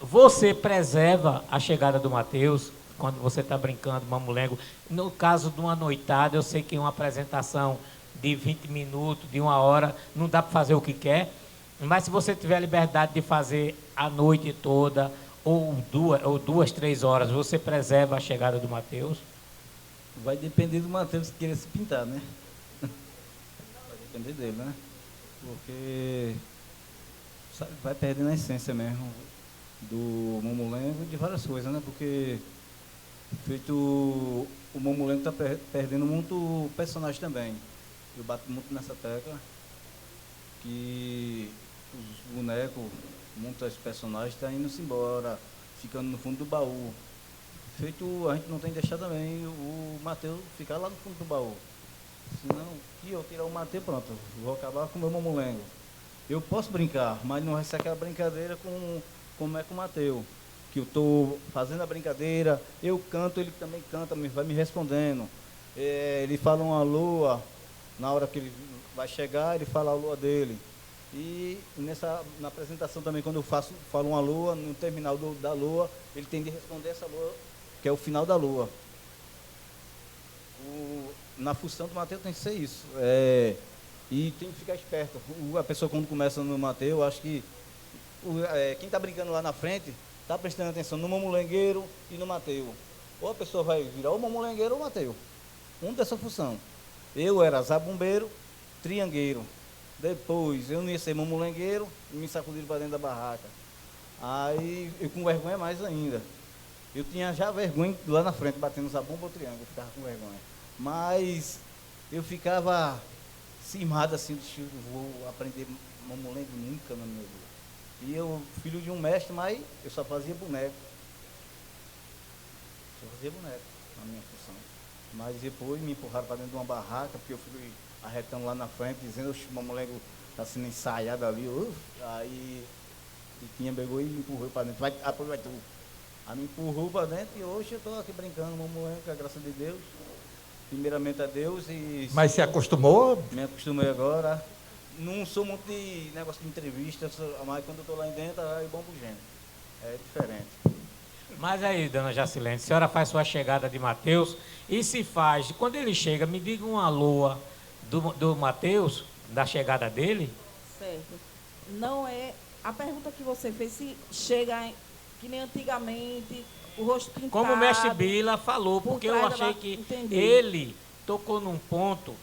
Você preserva a chegada do Mateus quando você está brincando mamulengo? No caso de uma noitada, eu sei que uma apresentação de 20 minutos, de 1 hora, não dá para fazer o que quer, mas se você tiver a liberdade de fazer a noite toda, ou 2, 3 horas, você preserva a chegada do Mateus? Vai depender do Mateus querer se pintar, né? Vai depender dele, né? Porque sabe, vai perdendo a essência mesmo do mamulengo e de várias coisas, né? Porque feito o mamulengo está perdendo muito personagem também. Eu bato muito nessa tecla que os bonecos, muitos personagens estão indo-se embora, ficando no fundo do baú. Feito, a gente não tem que deixar também o Mateus ficar lá no fundo do baú. Senão, se eu tirar o Mateus, pronto, vou acabar com o meu mamulengo. Eu posso brincar, mas não vai ser aquela brincadeira como é com o Mateus. Que eu estou fazendo a brincadeira, eu canto, ele também canta, vai me respondendo. Ele fala uma lua, na hora que ele vai chegar, ele fala a lua dele. E na apresentação também, quando eu falo uma lua, no terminal da lua, ele tem de responder essa lua, que é o final da lua. Na função do Mateus tem que ser isso. E tem que ficar esperto. A pessoa quando começa no Mateus, acho que quem está brincando lá na frente está prestando atenção no mamulengueiro e no Mateus. Ou a pessoa vai virar o mamulengueiro ou o Mateus. Dessa função. Eu era zabumbeiro, triangueiro. Depois eu não ia ser mamulengueiro e me sacudiram para dentro da barraca. Aí eu com vergonha mais ainda. Eu tinha já vergonha lá na frente, batendo zabumba ou triângulo, eu ficava com vergonha. Mas eu ficava cismado assim, vou aprender mamulengo nunca na minha vida. E eu, filho de um mestre, mas eu só fazia boneco. Só fazia boneco na minha função. Mas depois me empurraram para dentro de uma barraca, porque eu fui arretando lá na frente, dizendo, o mamulengo está sendo ensaiado ali. Aí o Tiquinha pegou e me empurrou para dentro. Vai tu. Aí me empurrou para dentro e hoje eu estou aqui brincando mamulengo, com a graça de Deus. Primeiramente a Deus e... Mas se acostumou? Me acostumei agora. Não sou muito de negócio de entrevista, mas quando eu estou lá dentro, aí bombo gente. É diferente. Mas aí, dona Jacilene, a senhora faz sua chegada de Mateus e se faz, quando ele chega, me diga uma lua do Mateus, da chegada dele. Certo. Não é... A pergunta que você fez, se chega que nem antigamente, o rosto pintado... Como o mestre Bila falou, porque eu achei que Entendi. ele tocou num ponto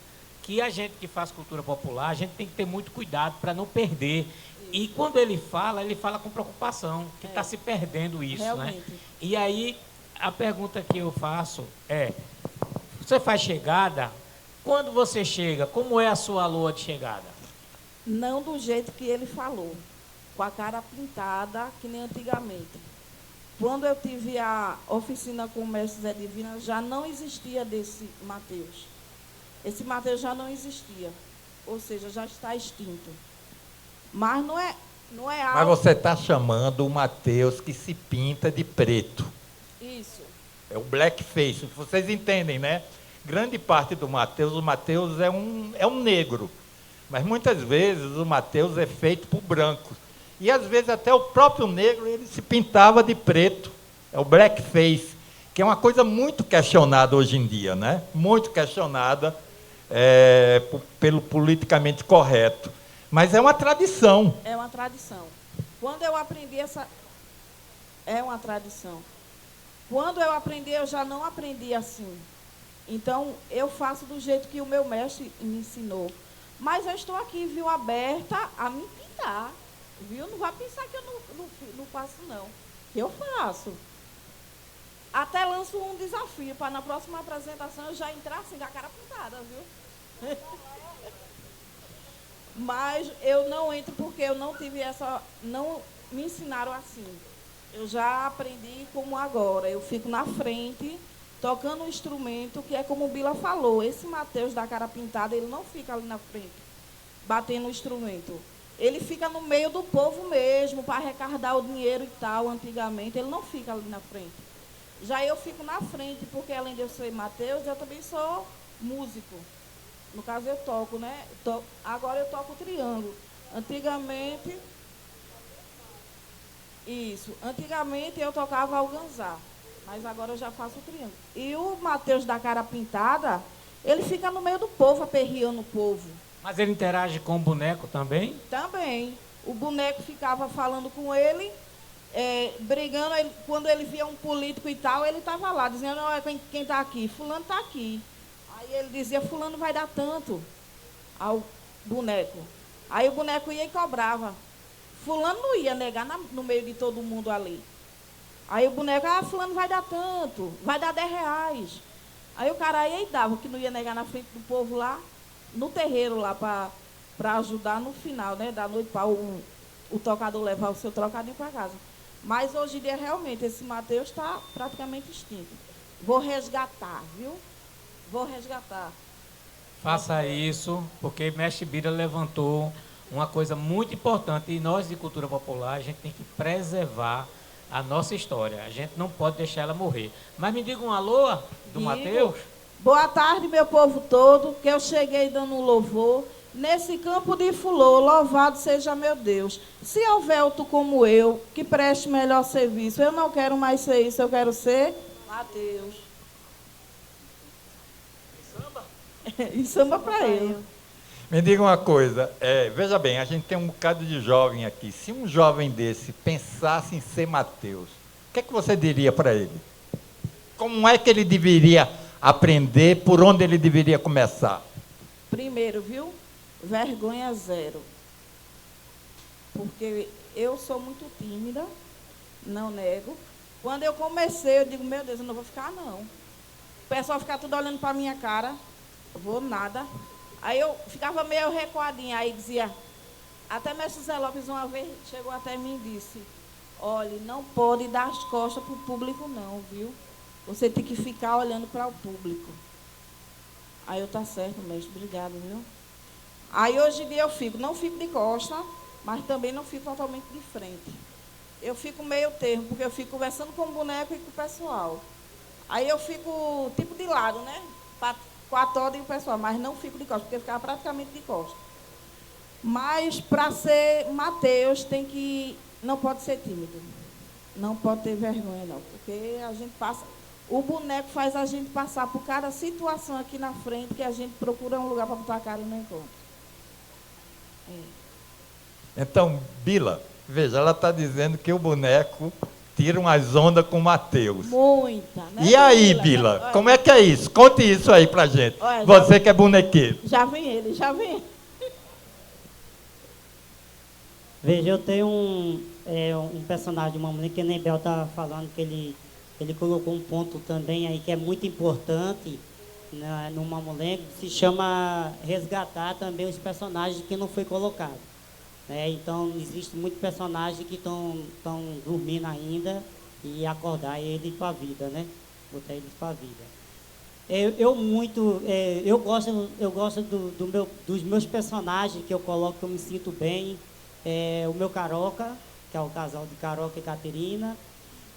que a gente que faz cultura popular, a gente tem que ter muito cuidado para não perder. E quando ele fala com preocupação, que está se perdendo isso, realmente, né? E aí, a pergunta que eu faço é, você faz chegada, quando você chega, como é a sua lua de chegada? Não do jeito que ele falou, com a cara pintada, que nem antigamente. Quando eu tive a oficina com o mestre Zé Divina, já não existia desse Mateus. Esse Mateus já não existia, ou seja, já está extinto. Mas não é algo... Mas você está chamando o Mateus que se pinta de preto. Isso. É o blackface, vocês entendem, né? Grande parte do Mateus, o Mateus é um negro. Mas muitas vezes o Mateus é feito por brancos. E às vezes até o próprio negro ele se pintava de preto. É o blackface, que é uma coisa muito questionada hoje em dia, né? Muito questionada pelo politicamente correto. Mas é uma tradição. É uma tradição. Quando eu aprendi essa... É uma tradição. Quando eu aprendi, eu já não aprendi assim. Então, eu faço do jeito que o meu mestre me ensinou. Mas eu estou aqui, viu, aberta a me pintar. Viu? Não vai pensar que eu não faço, não. Eu faço. Até lanço um desafio, para na próxima apresentação eu já entrar assim, da cara pintada, viu? Mas eu não entro porque eu não tive essa... Não me ensinaram assim. Eu já aprendi como agora. Eu fico na frente, tocando um instrumento, que é como o Bila falou. Esse Mateus da cara pintada, ele não fica ali na frente, batendo o instrumento. Ele fica no meio do povo mesmo, para arrecadar o dinheiro e tal, antigamente. Ele não fica ali na frente. Já eu fico na frente, porque além de eu ser Mateus, eu também sou músico. No caso, eu toco, né? Agora eu toco triângulo. Antigamente... Isso. Antigamente eu tocava alganzá, mas agora eu já faço o triângulo. E o Mateus da cara pintada, ele fica no meio do povo, aperreando o povo. Mas ele interage com o boneco também? Também. O boneco ficava falando com ele, brigando. Quando ele via um político e tal, ele estava lá, dizendo, olha, quem está aqui? Fulano está aqui. Aí ele dizia, fulano vai dar tanto ao boneco. Aí o boneco ia e cobrava. Fulano não ia negar no meio de todo mundo ali. Aí o boneco, fulano vai dar tanto, vai dar R$10. Aí o cara ia e dava, que não ia negar na frente do povo lá, no terreiro lá, para ajudar no final, né, da noite, para o tocador levar o seu trocadinho para casa. Mas hoje em dia, realmente, esse Mateus está praticamente extinto. Vou resgatar, viu? Vou resgatar. Faça isso, porque Mestre Bira levantou uma coisa muito importante, e nós de cultura popular, a gente tem que preservar a nossa história. A gente não pode deixar ela morrer. Mas me diga um alô do Mateus. Boa tarde, meu povo todo, que eu cheguei dando um louvor. Nesse campo de fulô, louvado seja meu Deus. Se houver outro como eu, que preste melhor serviço, eu não quero mais ser isso, eu quero ser Mateus. E samba? E samba para ele. Me diga uma coisa, veja bem, a gente tem um bocado de jovem aqui. Se um jovem desse pensasse em ser Mateus, o que é que você diria para ele? Como é que ele deveria aprender, por onde ele deveria começar? Primeiro, viu? Vergonha zero. Porque eu sou muito tímida, não nego. Quando eu comecei, eu digo, meu Deus, eu não vou ficar, não. O pessoal ficar tudo olhando para a minha cara, eu vou nada. Aí eu ficava meio recuadinha, aí dizia, até mestre Zé Lopes uma vez chegou até mim e disse, olha, não pode dar as costas para o público não, viu? Você tem que ficar olhando para o público. Aí eu, tá certo, mestre, obrigado, viu? Aí hoje em dia eu não fico de costa, mas também não fico totalmente de frente. Eu fico meio termo, porque eu fico conversando com o boneco e com o pessoal. Aí eu fico tipo de lado, né? Com a toda e o pessoal, mas não fico de costas, porque eu ficava praticamente de costas. Mas para ser Mateus não pode ser tímido. Não pode ter vergonha, não, porque a gente passa... O boneco faz a gente passar por cada situação aqui na frente, que a gente procura um lugar para botar a cara e não encontra. Então, Bila, veja, ela está dizendo que o boneco tira umas ondas com o Mateus. Muita, né? E aí, Bila, como é que é isso? Conte isso aí pra gente. Olha, você que é bonequeiro. Já vem ele, já vem. Veja, eu tenho um personagem de Mamãe, que nem Bel está falando, que ele colocou um ponto também aí que é muito importante, no Mamulengo, se chama resgatar também os personagens que não foi colocado. Né? Então, existe muitos personagens que estão dormindo ainda e acordar eles para a vida, né? Botar eles para a vida. Eu gosto dos meus personagens que eu coloco, que eu me sinto bem. O meu Caroca, que é o casal de Caroca e Caterina.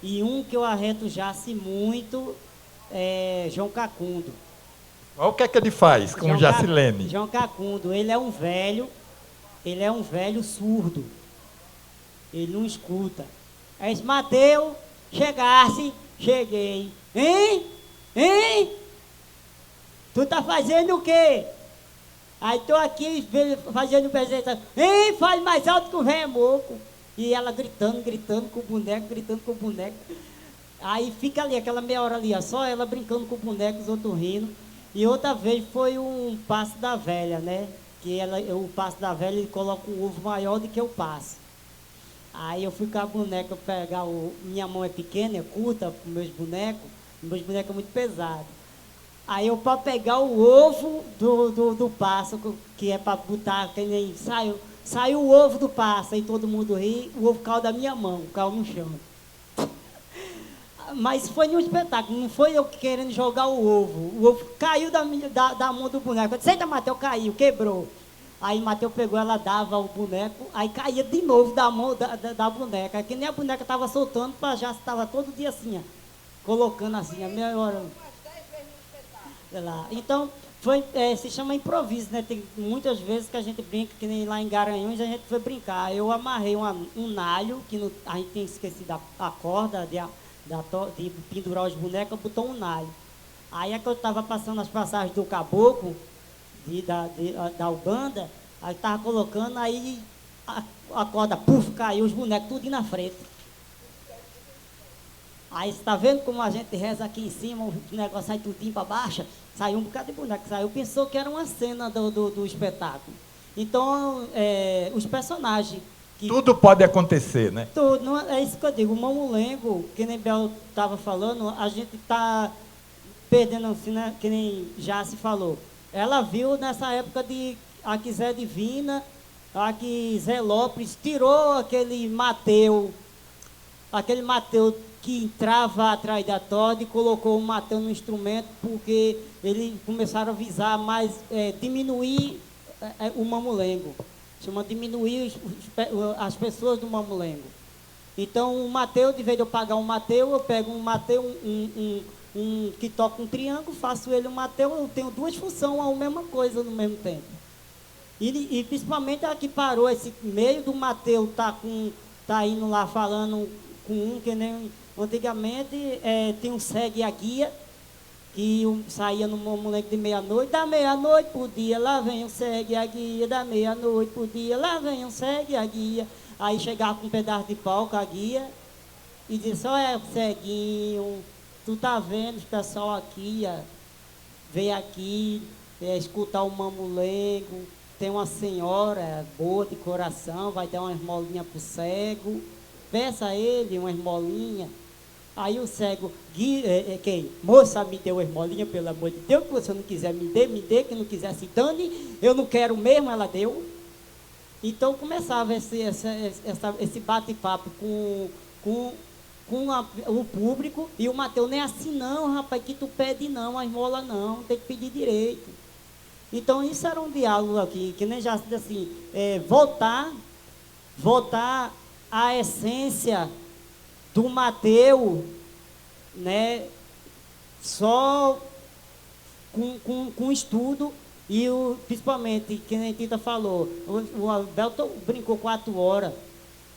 E um que eu arreto jace muito é João Cacundo. Olha o que é que ele faz com o Jacilene. João Cacundo, ele é um velho surdo. Ele não escuta. Aí disse, Mateus, cheguei. Hein? Tu tá fazendo o quê? Aí tô aqui fazendo apresentação. Hein? Fale mais alto que o velho moco. E ela gritando com o boneco. Aí fica ali, aquela meia hora ali, ó, só ela brincando com o boneco, os outros rindo. E outra vez foi um passo da velha, né? Que o passo da velha, ele coloca um ovo maior do que o passo. Aí eu fui com a boneca pegar minha mão é pequena, é curta para meus bonecos é muito pesado. Aí eu, para pegar o ovo do pássaro, que é para botar, que nem saiu o ovo do pássaro, aí todo mundo ri, o ovo caiu da minha mão, caiu no chão. Mas foi um espetáculo, não foi eu querendo jogar o ovo caiu da mão do boneco. Eu disse, eita, Mateus, caiu, quebrou. Aí Mateus pegou, ela dava o boneco, aí caía de novo da mão da boneca, que nem a boneca estava soltando, já estava todo dia assim, ó, colocando assim, a meia hora. Então, se chama improviso, né? Tem muitas vezes que a gente brinca, que nem lá em Garanhuns a gente foi brincar. Eu amarrei um nalho, que a gente tem esquecido a corda de pendurar os bonecos, botou um nalho. Aí é que eu estava passando as passagens do caboclo, da Ubanda, aí estava colocando, aí a corda, puf, caiu, os bonecos tudo na frente. Aí você está vendo como a gente reza aqui em cima, o negócio sai tudinho para baixo, saiu um bocado de boneco, pensou que era uma cena do espetáculo. Então, os personagens... Tudo pode acontecer, né? Tudo, não, é isso que eu digo, o Mamulengo, que nem Bel estava falando, a gente está perdendo, assim, né, que nem já se falou. Ela viu nessa época a que Zé Divina, a que Zé Lopes tirou aquele Mateus que entrava atrás da toda e colocou o Mateus no instrumento, porque eles começaram a visar mais, diminuir o Mamulengo. Chama diminuir as pessoas do Mamulengo. Então, o Mateus, de vez de eu pagar um Mateus, eu pego um Mateus, um que toca um triângulo, faço ele um Mateus, eu tenho duas funções, a mesma coisa no mesmo tempo. E principalmente a que parou esse meio do Mateus tá indo lá falando com um, que nem antigamente tem um segue a guia, que saía no Mamulengo de meia-noite, da meia-noite por dia, lá vem um segue a guia, da meia-noite por dia, lá vem um segue a guia. Aí chegava com um pedaço de pau com a guia e disse, olha, ceguinho, tu tá vendo os pessoal aqui, veio aqui escutar o Mamulengo, tem uma senhora boa de coração, vai dar uma esmolinha pro cego, peça a ele uma esmolinha. Aí o cego, moça, me deu uma esmolinha, pelo amor de Deus, que você não quiser me dê, que não quiser se dane, eu não quero mesmo, ela deu. Então começava esse bate-papo com o público, e o Mateus, nem assim não, rapaz, que tu pede não, a esmola não, tem que pedir direito. Então isso era um diálogo aqui, que nem já assim, voltar à essência do Mateus, né, só com estudo, e principalmente, que nem Tita falou, o Belton brincou 4 horas.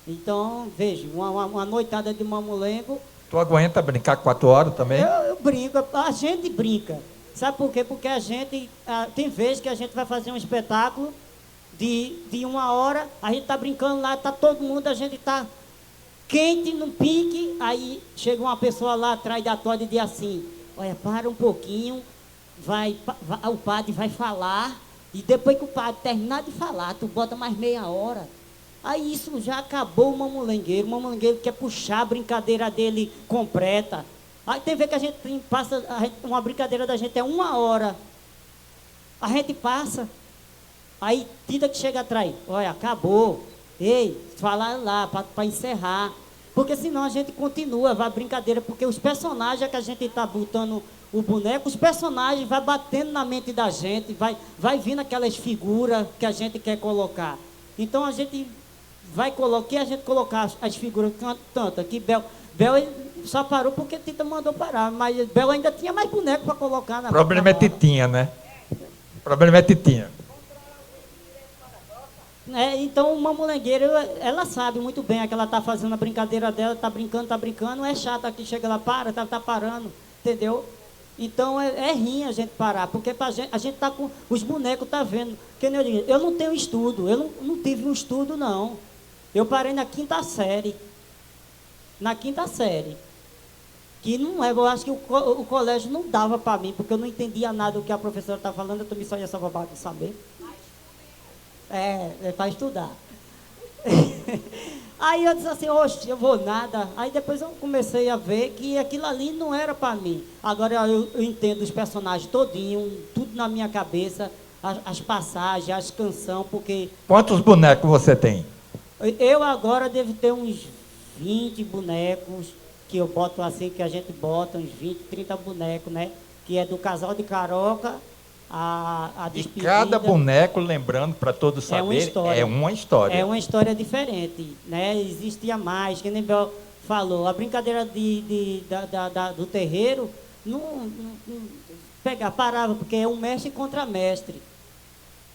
Então, veja, uma noitada de Mamulengo. Tu aguenta brincar 4 horas também? Eu brinco, a gente brinca. Sabe por quê? Porque a gente, tem vezes que a gente vai fazer um espetáculo de 1 hora, a gente está brincando lá, está todo mundo, a gente está quente no pique, aí chega uma pessoa lá atrás da toda e diz assim, olha, para um pouquinho, o padre vai falar, e depois que o padre terminar de falar, tu bota mais meia hora. Aí isso já acabou o mamulengueiro quer puxar a brincadeira dele completa. Aí tem vez que a gente passa, uma brincadeira da gente é 1 hora. A gente passa, aí tira que chega atrás, olha, acabou. Ei, fala lá, para encerrar. Porque senão a gente continua, vai brincadeira, porque os personagens que a gente está botando o boneco, os personagens vai batendo na mente da gente, vai vindo aquelas figuras que a gente quer colocar. Então a gente vai colocar, a gente colocar as figuras, tanto aqui, Bel só parou porque Tita mandou parar, mas Bel ainda tinha mais boneco para colocar na. O problema é Titinha, né? O problema é Titinha. Então, uma mulengueira, ela sabe muito bem que ela está fazendo a brincadeira dela, está brincando, não é chato aqui, chega lá, tá parando, entendeu? Então, é ruim a gente parar, porque a gente está com, os bonecos tá vendo, que nem eu digo, eu não tenho estudo, eu não tive um estudo, não. Eu parei na 5ª série, que não é, eu acho que o colégio não dava para mim, porque eu não entendia nada do que a professora está falando, eu também só ia essa bobagem de saber. É para estudar. Aí eu disse assim, oxe, eu vou nada. Aí depois eu comecei a ver que aquilo ali não era para mim. Agora eu entendo os personagens todinho, tudo na minha cabeça, as passagens, as canções, porque... Quantos bonecos você tem? Eu agora devo ter uns 20 bonecos, que eu boto assim, que a gente bota, uns 20, 30 bonecos, né? Que é do Casal de Caroca, a E despedida. cada boneco, lembrando para todos É uma saberem, história. é uma história. É uma história diferente, né? Existia mais, que nem Bel falou, a brincadeira do terreiro não parava, porque é um mestre contra mestre.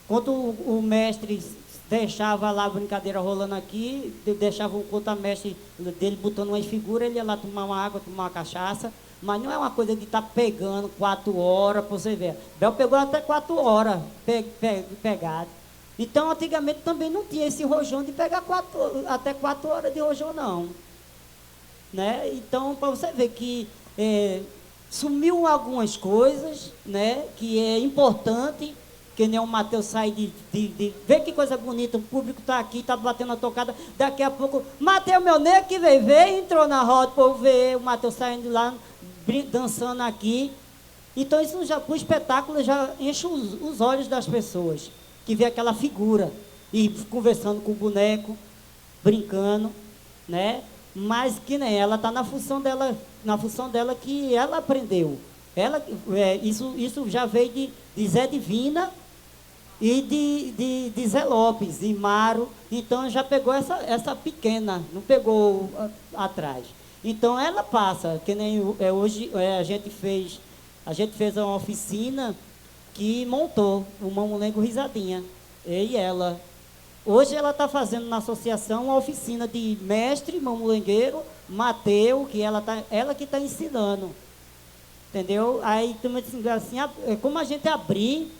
Quando o mestre deixava lá a brincadeira rolando aqui, deixava o contra-mestre dele botando umas figuras, ele ia lá tomar uma água, tomar uma cachaça, mas não é uma coisa de estar pegando 4 horas, para você ver. Bel pegou até 4 horas pegado. Então, antigamente também não tinha esse rojão de pegar até 4 horas de rojão, não. Né? Então, para você ver que sumiu algumas coisas, né, que é importante, que nem o Matheus sai de ver que coisa bonita, o público está aqui, está batendo a tocada, daqui a pouco, Matheus, meu nego que veio, entrou na roda, o povo vê o Matheus saindo lá, dançando aqui. Então isso já, o espetáculo já enche os olhos das pessoas, que vê aquela figura, e conversando com o boneco, brincando, né? Mas que nem ela está na função dela que ela aprendeu. Isso já veio de Zé Divina e de Zé Lopes, e Maro. Então já pegou essa pequena, não pegou atrás. Então ela passa, que nem hoje a gente fez uma oficina que montou o Mamulengo Risadinha, eu e ela. Hoje ela está fazendo na associação uma oficina de mestre mamulengueiro, Mateus, que ela que está ensinando. Entendeu? Aí, assim, como a gente abrir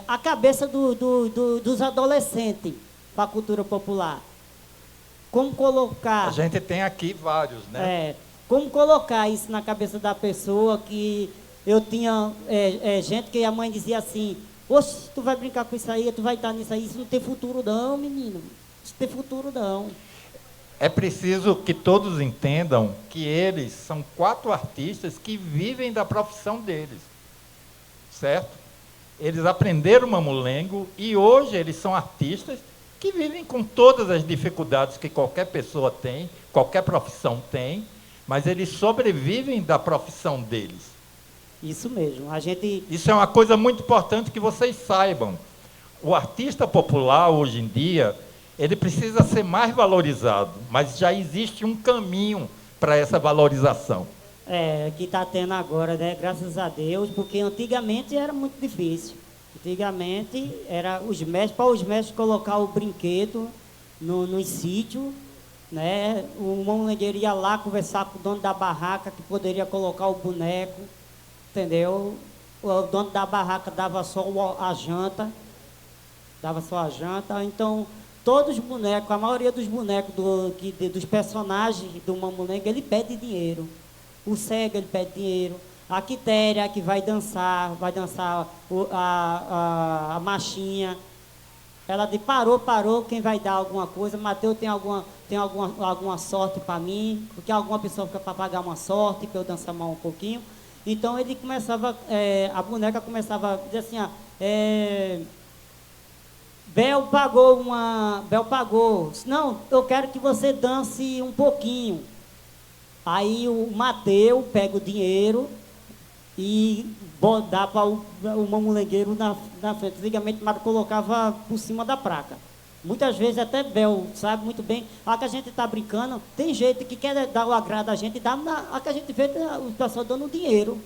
a cabeça dos adolescentes para a cultura popular. Como colocar... A gente tem aqui vários, né? Como colocar isso na cabeça da pessoa, que eu tinha gente que a mãe dizia assim, oxe, tu vai brincar com isso aí, tu vai estar nisso aí, isso não tem futuro não, menino. Isso não tem futuro não. É preciso que todos entendam que eles são 4 artistas que vivem da profissão deles, certo? Eles aprenderam mamulengo e hoje eles são artistas que vivem com todas as dificuldades que qualquer pessoa tem, qualquer profissão tem, mas eles sobrevivem da profissão deles. Isso mesmo. Isso é uma coisa muito importante que vocês saibam. O artista popular, hoje em dia, ele precisa ser mais valorizado, mas já existe um caminho para essa valorização. Que está tendo agora, né? Graças a Deus, porque antigamente era muito difícil. Antigamente, era para os mestres colocar o brinquedo no sítio, né? O mamulengueiro ia lá conversar com o dono da barraca, que poderia colocar o boneco, entendeu? O dono da barraca dava só a janta, então... Todos os bonecos, a maioria dos bonecos dos personagens do Mamulengo, ele pede dinheiro. O cego, ele pede dinheiro. A Quitéria, que vai dançar a machinha. Ela disse, parou, quem vai dar alguma coisa? Mateus tem alguma sorte para mim? Porque alguma pessoa fica para pagar uma sorte, para eu dançar mais um pouquinho. Então ele começava, a boneca começava a dizer assim, Bel pagou. Não, eu quero que você dance um pouquinho. Aí o Mateus pega o dinheiro e dá para o mamulengueiro na frente. Antigamente, Mário colocava por cima da placa. Muitas vezes até Bel sabe muito bem. A que a gente está brincando, tem gente que quer dar o agrado a gente, a que a gente vê o pessoal dando dinheiro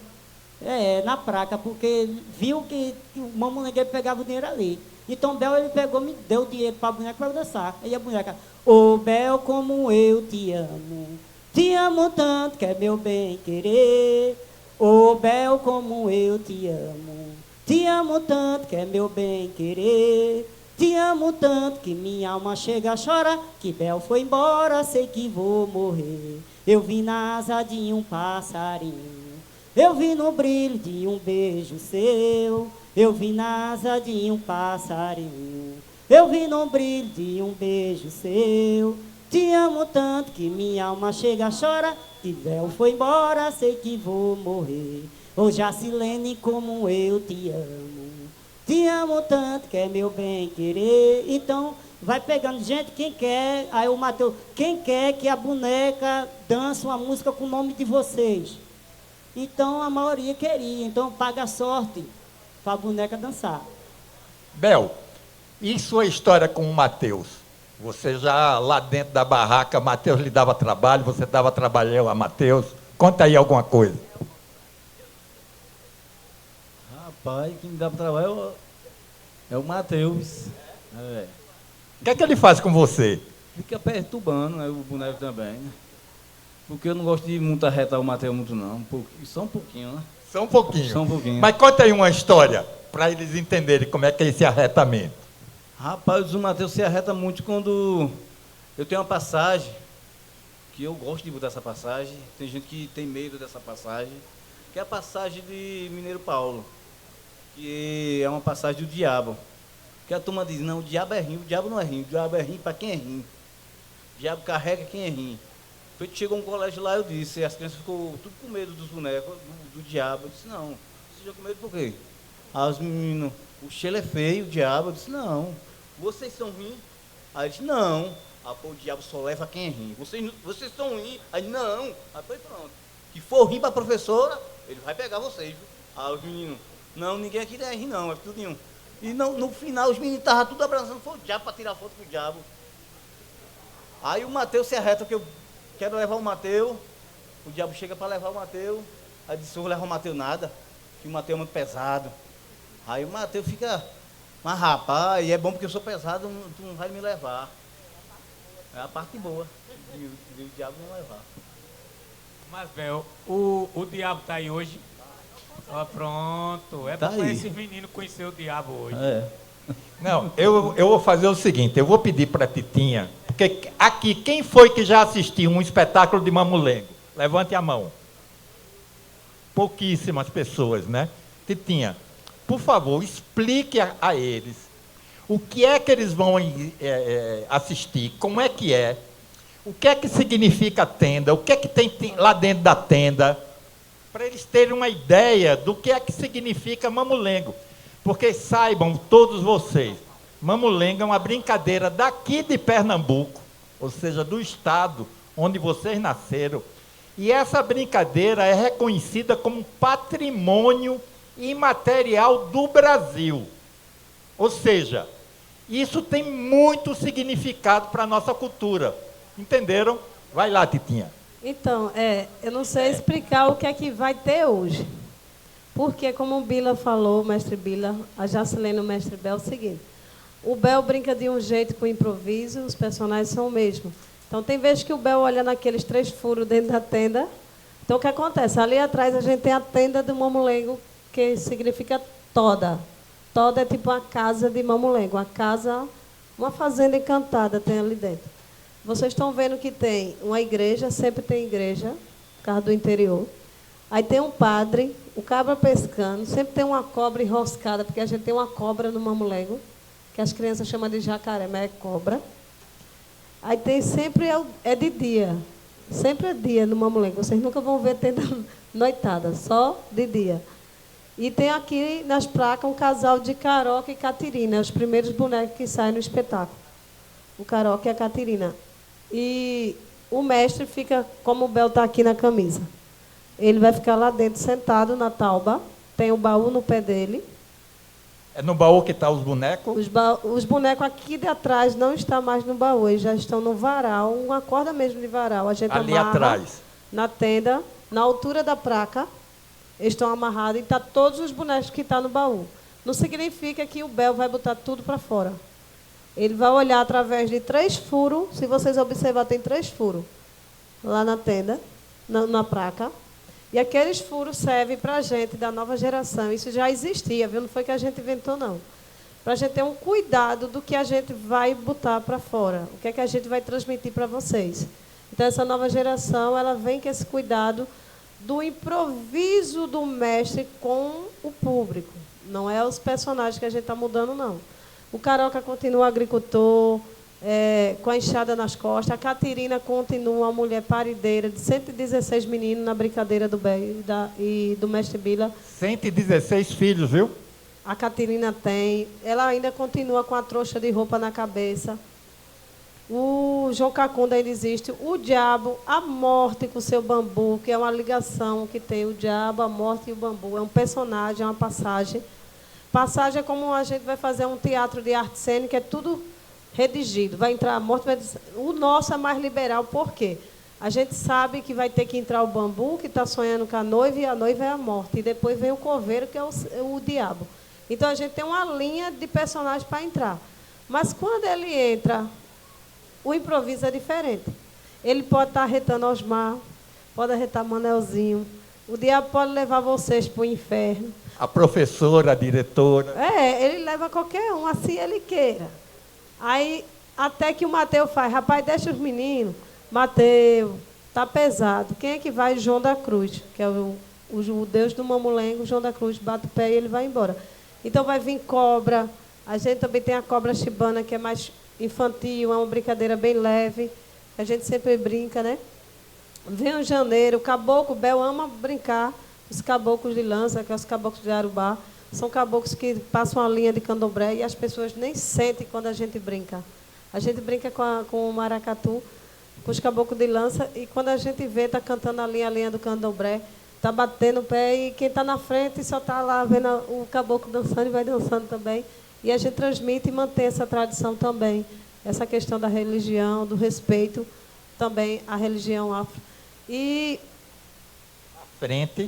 na placa, porque viu que o mamulengueiro pegava o dinheiro ali. Então Bel, ele pegou, me deu o dinheiro para a boneca para dançar. Aí a boneca, ô Bel, como eu te amo tanto que é meu bem querer. Ô Bel, como eu te amo tanto que é meu bem querer. Te amo tanto que minha alma chega a chorar, que Bel foi embora, sei que vou morrer. Eu vi na asa de um passarinho, eu vi no brilho de um beijo seu. Eu vi na asa de um passarinho, eu vi no brilho de um beijo seu. Te amo tanto que minha alma chega a chorar, que Bel foi embora, sei que vou morrer. Ô Jacilene, como eu te amo tanto que é meu bem querer. Então, vai pegando gente, quem quer, aí o Mateus, quem quer que a boneca dance uma música com o nome de vocês? Então, a maioria queria, então paga a sorte para a boneca dançar. Bel, e sua história com o Mateus? Você já lá dentro da barraca, Mateus lhe dava trabalho, você dava trabalho a Mateus. Conta aí alguma coisa. Rapaz, quem me dá trabalho é o Mateus. O que é que ele faz com você? Fica perturbando, né, o boneco também, né? Porque eu não gosto de muito arretar o Mateus muito não. Só um pouquinho, né? Só um pouquinho. Só um pouquinho. Mas conta aí uma história, para eles entenderem como é que é esse arretamento. Rapaz, o Mateus se arreta muito quando eu tenho uma passagem, que eu gosto de botar essa passagem. Tem gente que tem medo dessa passagem, que é a passagem de Mineiro Paulo, que é uma passagem do diabo. Que a turma diz, não, o diabo é ruim, o diabo não é ruim, o diabo é ruim para quem é ruim. O diabo carrega quem é ruim. Chegou um colégio lá, eu disse, as crianças ficou tudo com medo dos bonecos, do diabo. Eu disse, não, vocês ficam com medo por quê? Aí os meninos, o cheiro é feio, o diabo. Eu disse, não, vocês são ruins? Aí eu disse, não. Aí pô, o diabo só leva quem é ruim. Vocês são ruins? Aí não. Aí foi pronto. Que for ruim para a professora, ele vai pegar vocês. Viu? Aí os meninos, não, ninguém aqui é ruim não, é tudo nenhum. E no final os meninos estavam tudo abraçando, foi o diabo para tirar foto com o diabo. Aí o Mateus se arreta, que eu quero levar o Mateus, o diabo chega para levar o Mateus, aí disse, eu vou levar o Mateus nada, que o Mateus é muito pesado. Aí o Mateus fica, mas rapaz, é bom porque eu sou pesado, tu não vai me levar. É a parte boa, de o diabo não levar. Mas, Bel, o diabo está aí hoje? Ó, pronto, é Tá para aí. esse menino conhecer o diabo hoje. Não, eu vou fazer o seguinte, eu vou pedir para a Titinha, porque aqui, quem foi que já assistiu um espetáculo de mamulengo? Levante a mão. Pouquíssimas pessoas, né? Titinha, por favor, explique a eles o que é que eles vão assistir, como é que é, o que é que significa a tenda, o que é que tem lá dentro da tenda, para eles terem uma ideia do que é que significa mamulengo. Porque saibam todos vocês, mamulengo é uma brincadeira daqui de Pernambuco, ou seja, do estado onde vocês nasceram. E essa brincadeira é reconhecida como patrimônio imaterial do Brasil. Ou seja, isso tem muito significado para a nossa cultura. Entenderam? Vai lá, Titinha. Então, eu não sei explicar o que é que vai ter hoje. Porque, como o Bila falou, o mestre Bila, a Jacilene, o mestre Bel, é o seguinte. O Bel brinca de um jeito com improviso, os personagens são o mesmo. Então, tem vezes que o Bel olha naqueles 3 furos dentro da tenda. Então, o que acontece? Ali atrás a gente tem a tenda do mamulengo, que significa toda. Toda é tipo uma casa de mamulengo, uma casa, uma fazenda encantada tem ali dentro. Vocês estão vendo que tem uma igreja, sempre tem igreja, por causa do interior. Aí tem um padre, o cabra pescando, sempre tem uma cobra enroscada, porque a gente tem uma cobra no mamulengo. que as crianças chamam de jacaré, mas é cobra. Aí tem sempre, é de dia. Sempre é dia no mamulengo. Vocês nunca vão ver tendo noitada, só de dia. E tem aqui nas placas um casal de Caroca e Catirina, os primeiros bonecos que saem no espetáculo. O Caroca e a Catirina. E o mestre fica, como o Bel está aqui na camisa. Ele vai ficar lá dentro, sentado na tauba. Tem o baú no pé dele. É no baú que estão os bonecos? Os bonecos aqui de atrás não estão mais no baú, eles já estão no varal, uma corda mesmo de varal. A gente Ali amarra atrás. na tenda, na altura da placa, eles estão amarrados e estão todos os bonecos que estão no baú. Não significa que o Bel vai botar tudo para fora. Ele vai olhar através de 3 furos, se vocês observar, tem 3 furos lá na tenda, na placa. E aqueles furos servem para a gente da nova geração. Isso já existia, viu? Não foi que a gente inventou, não. Para a gente ter um cuidado do que a gente vai botar para fora. O que é que a gente vai transmitir para vocês. Então, essa nova geração, ela vem com esse cuidado do improviso do mestre com o público. Não é os personagens que a gente está mudando, não. O Caroca continua agricultor, com a enxada nas costas. A Catirina continua uma mulher parideira de 116 meninos na brincadeira do Bel e do mestre Bila. 116 filhos, viu? A Catirina tem. Ela ainda continua com a trouxa de roupa na cabeça. O João Cacunda ainda existe. O diabo, a morte com o seu bambu, que é uma ligação que tem o diabo, a morte e o bambu. É um personagem, é uma passagem. Passagem é como a gente vai fazer um teatro de arte cênica, é tudo redigido. Vai entrar a morte, o nosso é mais liberal, por quê? A gente sabe que vai ter que entrar o bambu, que está sonhando com a noiva, e a noiva é a morte. E depois vem o coveiro, que é o diabo. Então, a gente tem uma linha de personagens para entrar. Mas, quando ele entra, o improviso é diferente. Ele pode estar arretando Osmar, pode arretar Manelzinho. O diabo pode levar vocês para o inferno. A professora, a diretora. Ele leva qualquer um, assim ele queira. Aí, até que o Mateus faz, rapaz, deixa os meninos. Mateus, tá pesado. Quem é que vai? João da Cruz, que é o Deus do mamulengo. João da Cruz bate o pé e ele vai embora. Então, vai vir cobra. A gente também tem a cobra chibana, que é mais infantil, é uma brincadeira bem leve. A gente sempre brinca, né? Vem o janeiro, o caboclo, o Bel ama brincar. Os caboclos de lança, que é os caboclos de Arubá, são caboclos que passam a linha de candomblé e as pessoas nem sentem quando a gente brinca. A gente brinca com o maracatu, com os caboclos de lança, e quando a gente vê, está cantando a linha do candomblé, está batendo o pé, e quem está na frente só está lá vendo o caboclo dançando e vai dançando também. E a gente transmite e mantém essa tradição também, essa questão da religião, do respeito também à religião afro. E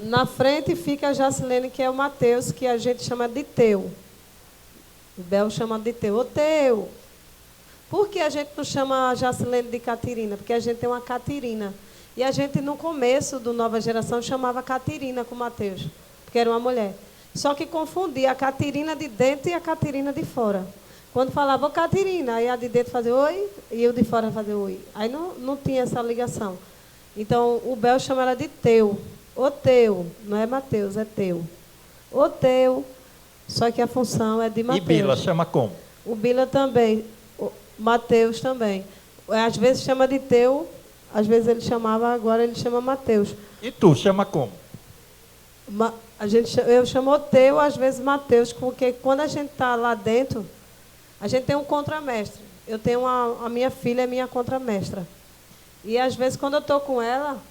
na frente fica a Jacilene, que é o Mateus, que a gente chama de Teu. O Bel chama de Teu. Ô, Teu! Por que a gente não chama a Jacilene de Catirina? Porque a gente tem uma Catirina. E a gente, no começo do Nova Geração, chamava Catirina com o Mateus, porque era uma mulher. Só que confundia a Catirina de dentro e a Catirina de fora. Quando falava, ô, Catirina, aí a de dentro fazia oi, e o de fora fazia oi. Aí não tinha essa ligação. Então, o Bel chama ela de Teu. O Teu, não é Mateus, é Teu. O Teu, só que a função é de Mateus. E Bila chama como? O Bila também, o Mateus também. Às vezes chama de Teu, às vezes ele chamava, agora ele chama Mateus. E tu, chama como? Eu chamo o Teu, às vezes Mateus, porque quando a gente está lá dentro, a gente tem um contramestre. Eu tenho a minha filha, é minha contramestra. E às vezes quando eu estou com ela,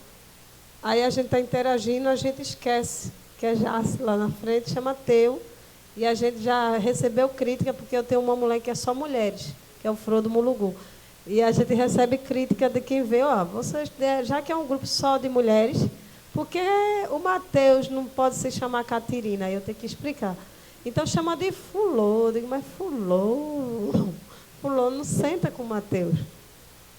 aí a gente está interagindo, a gente esquece que é Jace lá na frente, chama Teu. E a gente já recebeu crítica, porque eu tenho uma mulher que é só mulheres, que é o Frodo Mulugu. E a gente recebe crítica de quem vê, vocês, já que é um grupo só de mulheres, por que o Mateus não pode se chamar Catirina? Aí eu tenho que explicar. Então chama de Fulô, eu digo, mas Fulô não senta com o Mateus.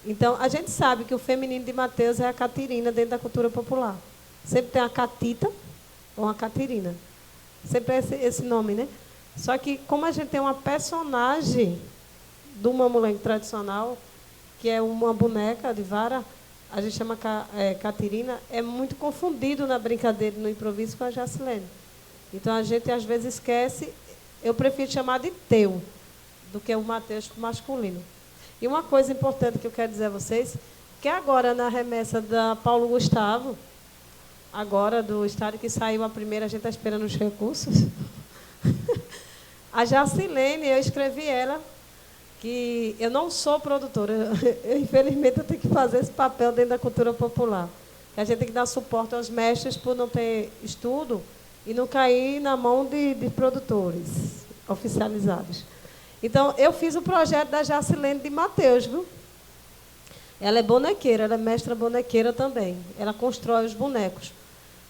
Então, a gente sabe que o feminino de Mateus é a Catirina dentro da cultura popular. Sempre tem a Catita ou a Catirina. Sempre é esse nome, né? Só que, como a gente tem uma personagem do mamulengo tradicional, que é uma boneca de vara, a gente chama Catirina, é muito confundido na brincadeira, no improviso com a Jacilene. Então, a gente, às vezes, esquece. Eu prefiro chamar de Teu. do que o Mateus masculino. E uma coisa importante que eu quero dizer a vocês, que agora na remessa da Paulo Gustavo, agora do estado que saiu a primeira, a gente está esperando os recursos. A Jacilene, eu escrevi ela, que eu não sou produtora, infelizmente eu tenho que fazer esse papel dentro da cultura popular. A gente tem que dar suporte aos mestres por não ter estudo e não cair na mão de produtores oficializados. Então, eu fiz o projeto da Jacilene de Mateus, viu? Ela é bonequeira, ela é mestra bonequeira também. Ela constrói os bonecos.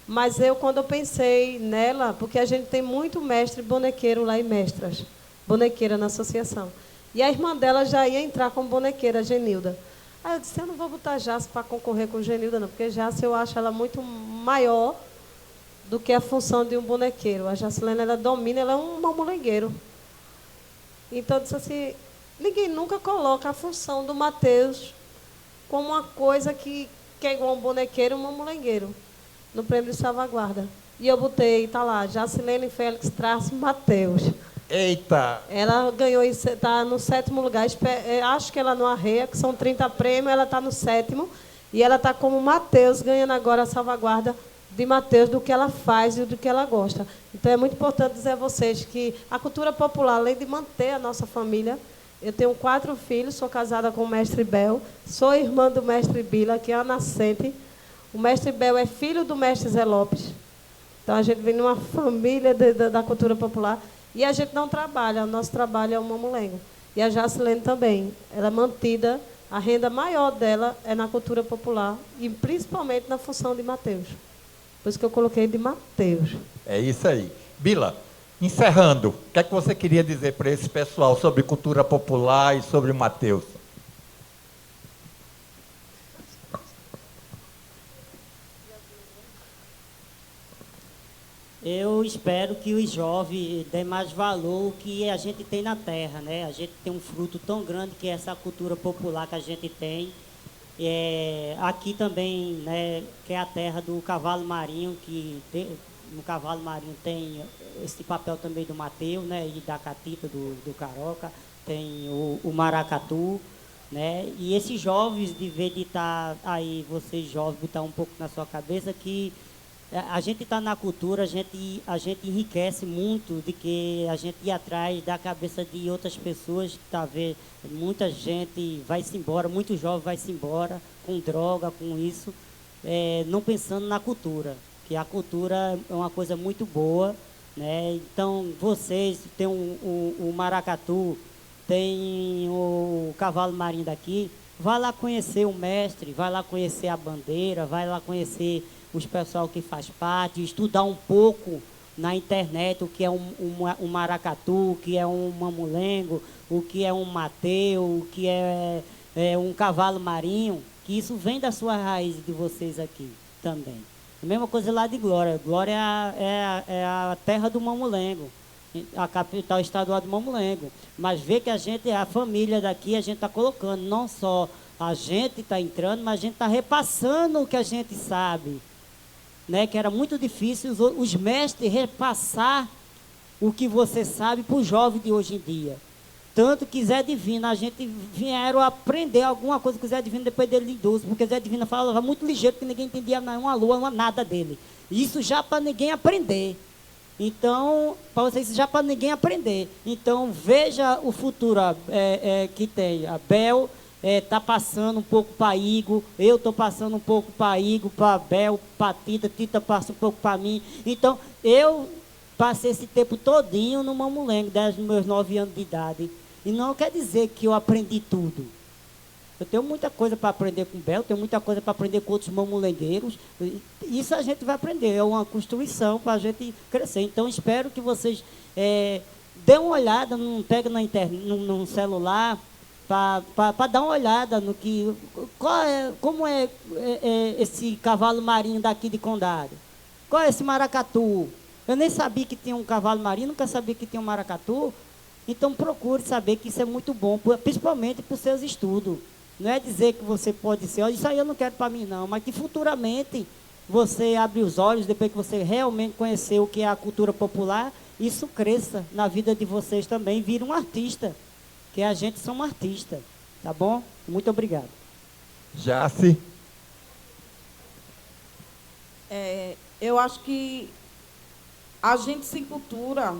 Mas quando eu pensei nela, porque a gente tem muito mestre bonequeiro lá e mestras, bonequeira na associação. E a irmã dela já ia entrar como bonequeira, a Genilda. Aí eu disse, eu não vou botar Jace para concorrer com Genilda, não, porque Jace eu acho ela muito maior do que a função de um bonequeiro. A Jacilene, ela domina, ela é um mamulengueiro. Então, eu disse assim, ninguém nunca coloca a função do Mateus como uma coisa que é igual um bonequeiro e um mamulengueiro, no prêmio de salvaguarda. E eu botei, está lá, Jacilene Félix traço Mateus. Eita! Ela ganhou, está no 7º lugar, acho que ela não arreia, que são 30 prêmios, ela está no 7º, e ela está como Mateus, ganhando agora a salvaguarda de Mateus, do que ela faz e do que ela gosta. Então, é muito importante dizer a vocês que a cultura popular, além de manter a nossa família, eu tenho 4 filhos, sou casada com o mestre Bel, sou irmã do mestre Bila, que é a nascente. O mestre Bel é filho do mestre Zé Lopes. Então, a gente vem numa família da cultura popular. E a gente não trabalha, o nosso trabalho é o mamulengo. E a Jacilene também. Ela é mantida, a renda maior dela é na cultura popular, e principalmente na função de Mateus. Por isso que eu coloquei de Mateus. É isso aí. Bila, encerrando, o que é que você queria dizer para esse pessoal sobre cultura popular e sobre Mateus? Eu espero que os jovens dêem mais valor ao que a gente tem na terra, né? A gente tem um fruto tão grande que é essa cultura popular que a gente tem. Aqui também, né, que é a terra do cavalo marinho, no cavalo marinho tem esse papel também do Mateus, né, e da catita do Caroca, tem o maracatu, né? E esses jovens, de vez de estar aí, vocês jovens, botar um pouco na sua cabeça que a gente está na cultura, a gente enriquece muito de que a gente ir atrás da cabeça de outras pessoas, tá vendo? Muita gente vai-se embora, muito jovem vai-se embora com droga, com isso, não pensando na cultura, que a cultura é uma coisa muito boa, né? Então, vocês têm o maracatu, tem o cavalo marinho daqui, vai lá conhecer o mestre, vai lá conhecer a bandeira, vai lá conhecer os pessoal que faz parte, estudar um pouco na internet o que é um maracatu, o que é um mamulengo, o que é um Mateus, o que é um cavalo marinho, que isso vem da sua raiz de vocês aqui também. A mesma coisa lá de Glória. Glória é a terra do mamulengo, a capital estadual do mamulengo. Mas vê que a família daqui, a gente está colocando, não só a gente está entrando, mas a gente está repassando o que a gente sabe. Né, que era muito difícil os mestres repassar o que você sabe para o jovem de hoje em dia. Tanto que Zé Divino, a gente vieram aprender alguma coisa com Zé Divino depois dele idoso, porque Zé Divino falava muito ligeiro, que ninguém entendia uma lua, uma nada dele. Isso já para ninguém aprender. Então, para vocês, já para ninguém aprender. Então, veja o futuro que tem. A Bel está passando um pouco para Igor, eu estou passando um pouco para Igor, para Bel, para Tita passa um pouco para mim. Então, eu passei esse tempo todinho no mamulengo, desde os meus 9 anos de idade. E não quer dizer que eu aprendi tudo. Eu tenho muita coisa para aprender com Bel, tenho muita coisa para aprender com outros mamulengueiros. Isso a gente vai aprender, é uma construção para a gente crescer. Então, espero que vocês dêem uma olhada, não peguem na internet, no celular, para dar uma olhada no que, como é esse cavalo marinho daqui de Condado. Qual é esse maracatu? Eu nem sabia que tinha um cavalo marinho, nunca sabia que tinha um maracatu. Então procure saber que isso é muito bom, principalmente para os seus estudos. Não é dizer que você pode ser, isso aí eu não quero para mim não, mas que futuramente você abre os olhos, depois que você realmente conhecer o que é a cultura popular, isso cresça na vida de vocês também, vira um artista. que a gente somos artistas, tá bom? Muito obrigado. Jace. Eu acho que a gente sem cultura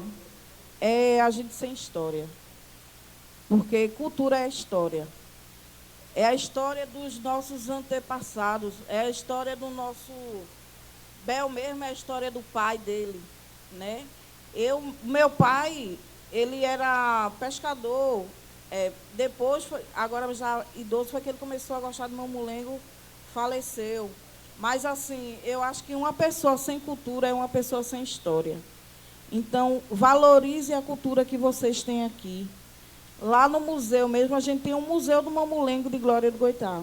é a gente sem história. Porque cultura é história. É a história dos nossos antepassados, é a história do nosso... Bel mesmo é a história do pai dele, né? Meu pai, ele era pescador, depois, agora já idoso, foi que ele começou a gostar do mamulengo, faleceu. Mas, assim, eu acho que uma pessoa sem cultura é uma pessoa sem história. Então, valorize a cultura que vocês têm aqui. Lá no museu mesmo, a gente tem um museu do mamulengo de Glória do Goitá.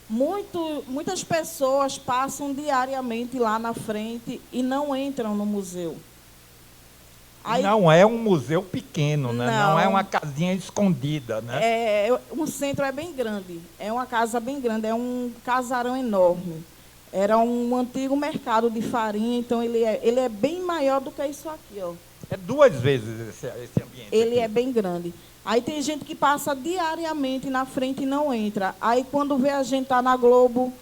Muitas pessoas passam diariamente lá na frente e não entram no museu. Aí, não é um museu pequeno, né? Não é Não. uma casinha escondida, né? O centro é bem grande, é uma casa bem grande, é um casarão enorme. Era um antigo mercado de farinha, então ele é bem maior do que isso aqui, ó. É 2 vezes esse ambiente. Ele aqui. é bem grande. Aí tem gente que passa diariamente na frente e não entra. Aí quando vê a gente tá na Globo,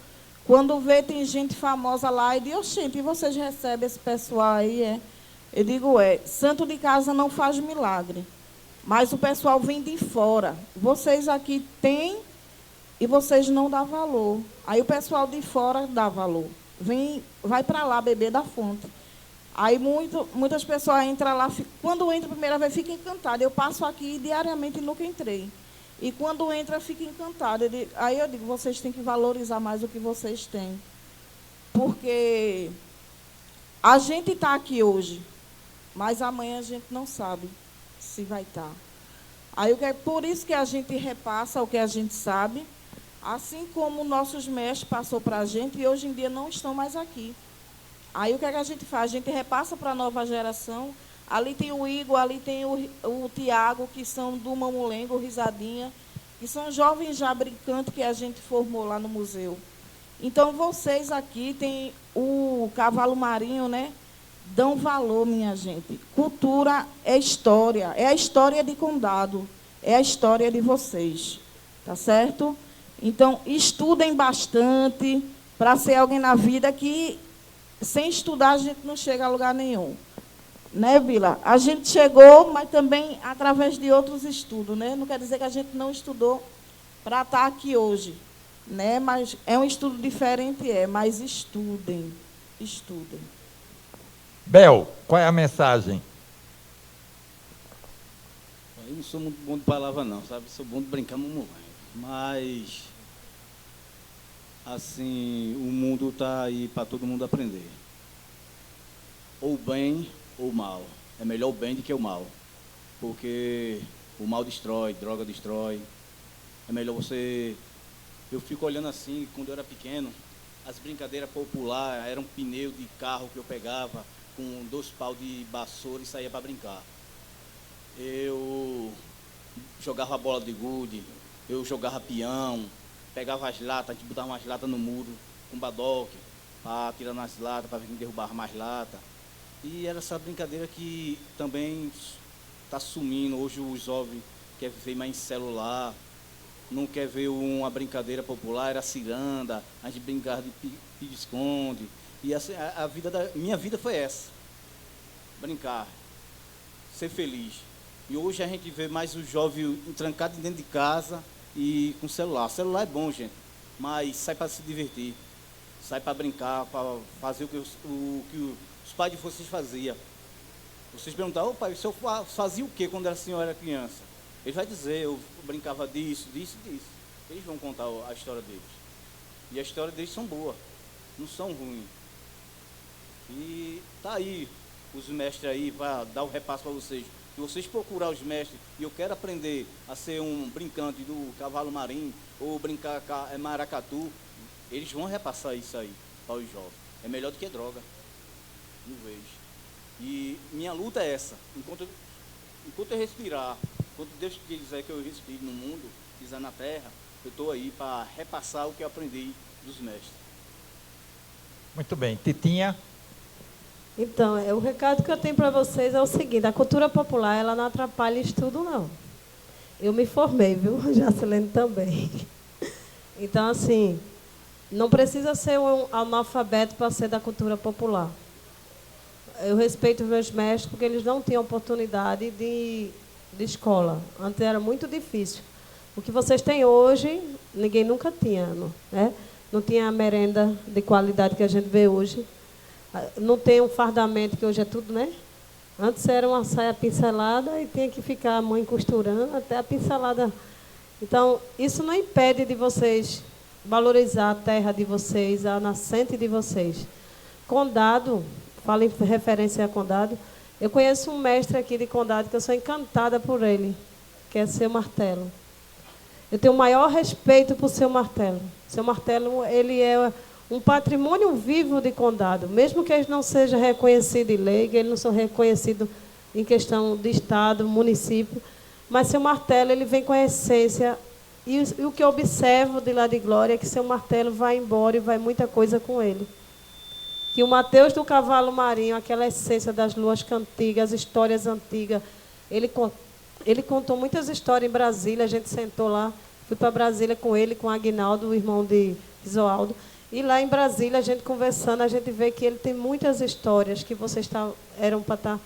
quando vê tem gente famosa lá, e diz, oxente, e vocês recebem esse pessoal aí, Eu digo, santo de casa não faz milagre. Mas o pessoal vem de fora. Vocês aqui têm e vocês não dão valor. Aí o pessoal de fora dá valor. Vai para lá beber da fonte. Aí muitas pessoas entram lá, quando entra a primeira vez, fica encantada. Eu passo aqui diariamente e nunca entrei. E quando entra, fica encantada. Aí eu digo, vocês têm que valorizar mais o que vocês têm. Porque a gente está aqui hoje, mas amanhã a gente não sabe se vai estar. Aí por isso que a gente repassa o que a gente sabe, assim como nossos mestres passou para a gente e hoje em dia não estão mais aqui. Aí o que a gente faz? A gente repassa para a nova geração. Ali tem o Igor, ali tem o Tiago, que são do Mamulengo, Risadinha, que são jovens já brincantes que a gente formou lá no museu. Então, vocês aqui têm o cavalo marinho, né? Dão valor, minha gente. Cultura é a história de Condado, é a história de vocês, tá certo? Então, estudem bastante para ser alguém na vida que, sem estudar, a gente não chega a lugar nenhum. Né, Bila? A gente chegou, mas também através de outros estudos, né? Não quer dizer que a gente não estudou para estar aqui hoje, né? Mas é um estudo diferente, mas estudem, estudem. Bel, qual é a mensagem? Eu não sou muito bom de palavra não, sabe? Sou bom de brincar no moleque. Mas, assim, o mundo está aí para todo mundo aprender. Ou bem ou mal. É melhor o bem do que o mal. Porque o mal destrói, droga destrói. É melhor você... Eu fico olhando assim, quando eu era pequeno, as brincadeiras populares eram pneu de carro que eu pegava com 2 paus de vassoura e saía para brincar. Eu jogava bola de gude, eu jogava peão, pegava as latas, a gente botava umas latas no muro com badoque, para tirar nas latas, para ver quem derrubava mais lata. E era essa brincadeira que também está sumindo. Hoje os jovens querem ver mais em celular, não quer ver uma brincadeira popular, era ciranda, a gente brincava de pique-esconde. E assim, minha vida foi essa, brincar, ser feliz. E hoje a gente vê mais os jovens trancados dentro de casa e com celular. Celular é bom, gente, mas sai para se divertir, sai para brincar, para fazer o que os pais de vocês faziam. Vocês perguntavam, ô pai, o senhor fazia o que quando a senhora era criança? Ele vai dizer, eu brincava disso, disso, disso. Eles vão contar a história deles. E a história deles são boas, não são ruins. E tá aí, os mestres aí, para dar o repasso para vocês. Se vocês procurar os mestres, e eu quero aprender a ser um brincante do cavalo marinho, ou brincar maracatu, eles vão repassar isso aí para os jovens. É melhor do que droga. Não vejo. E minha luta é essa. Enquanto eu respirar, enquanto Deus quiser que eu respire no mundo, pisar na terra, eu estou aí para repassar o que eu aprendi dos mestres. Muito bem. Titinha? Então, o recado que eu tenho para vocês é o seguinte: a cultura popular ela não atrapalha estudo, não. Eu me formei, viu? Jacilene também. Então, assim, não precisa ser um analfabeto para ser da cultura popular. Eu respeito os meus mestres porque eles não tinham oportunidade de escola. Antes era muito difícil. O que vocês têm hoje, ninguém nunca tinha, né? Não tinha a merenda de qualidade que a gente vê hoje. Não tem um fardamento, que hoje é tudo, né? Antes era uma saia pincelada e tinha que ficar a mãe costurando até a pincelada. Então, isso não impede de vocês valorizar a terra de vocês, a nascente de vocês. Condado, falo em referência a Condado, eu conheço um mestre aqui de Condado que eu sou encantada por ele, que é Seu Martelo. Eu tenho o maior respeito por Seu Martelo. Seu Martelo, ele é um patrimônio vivo de Condado. Mesmo que ele não seja reconhecido em lei, que ele não seja reconhecido em questão de Estado, município, mas Seu Martelo, ele vem com a essência. E o que eu observo de lá de Glória é que Seu Martelo vai embora e vai muita coisa com ele. Que o Mateus do Cavalo Marinho, aquela essência das luas cantigas, as histórias antigas, ele contou muitas histórias em Brasília, a gente sentou lá, fui para Brasília com ele, com o Aguinaldo, o irmão de Isoaldo, e lá em Brasília, a gente conversando, a gente vê que ele tem muitas histórias que vocês eram para estar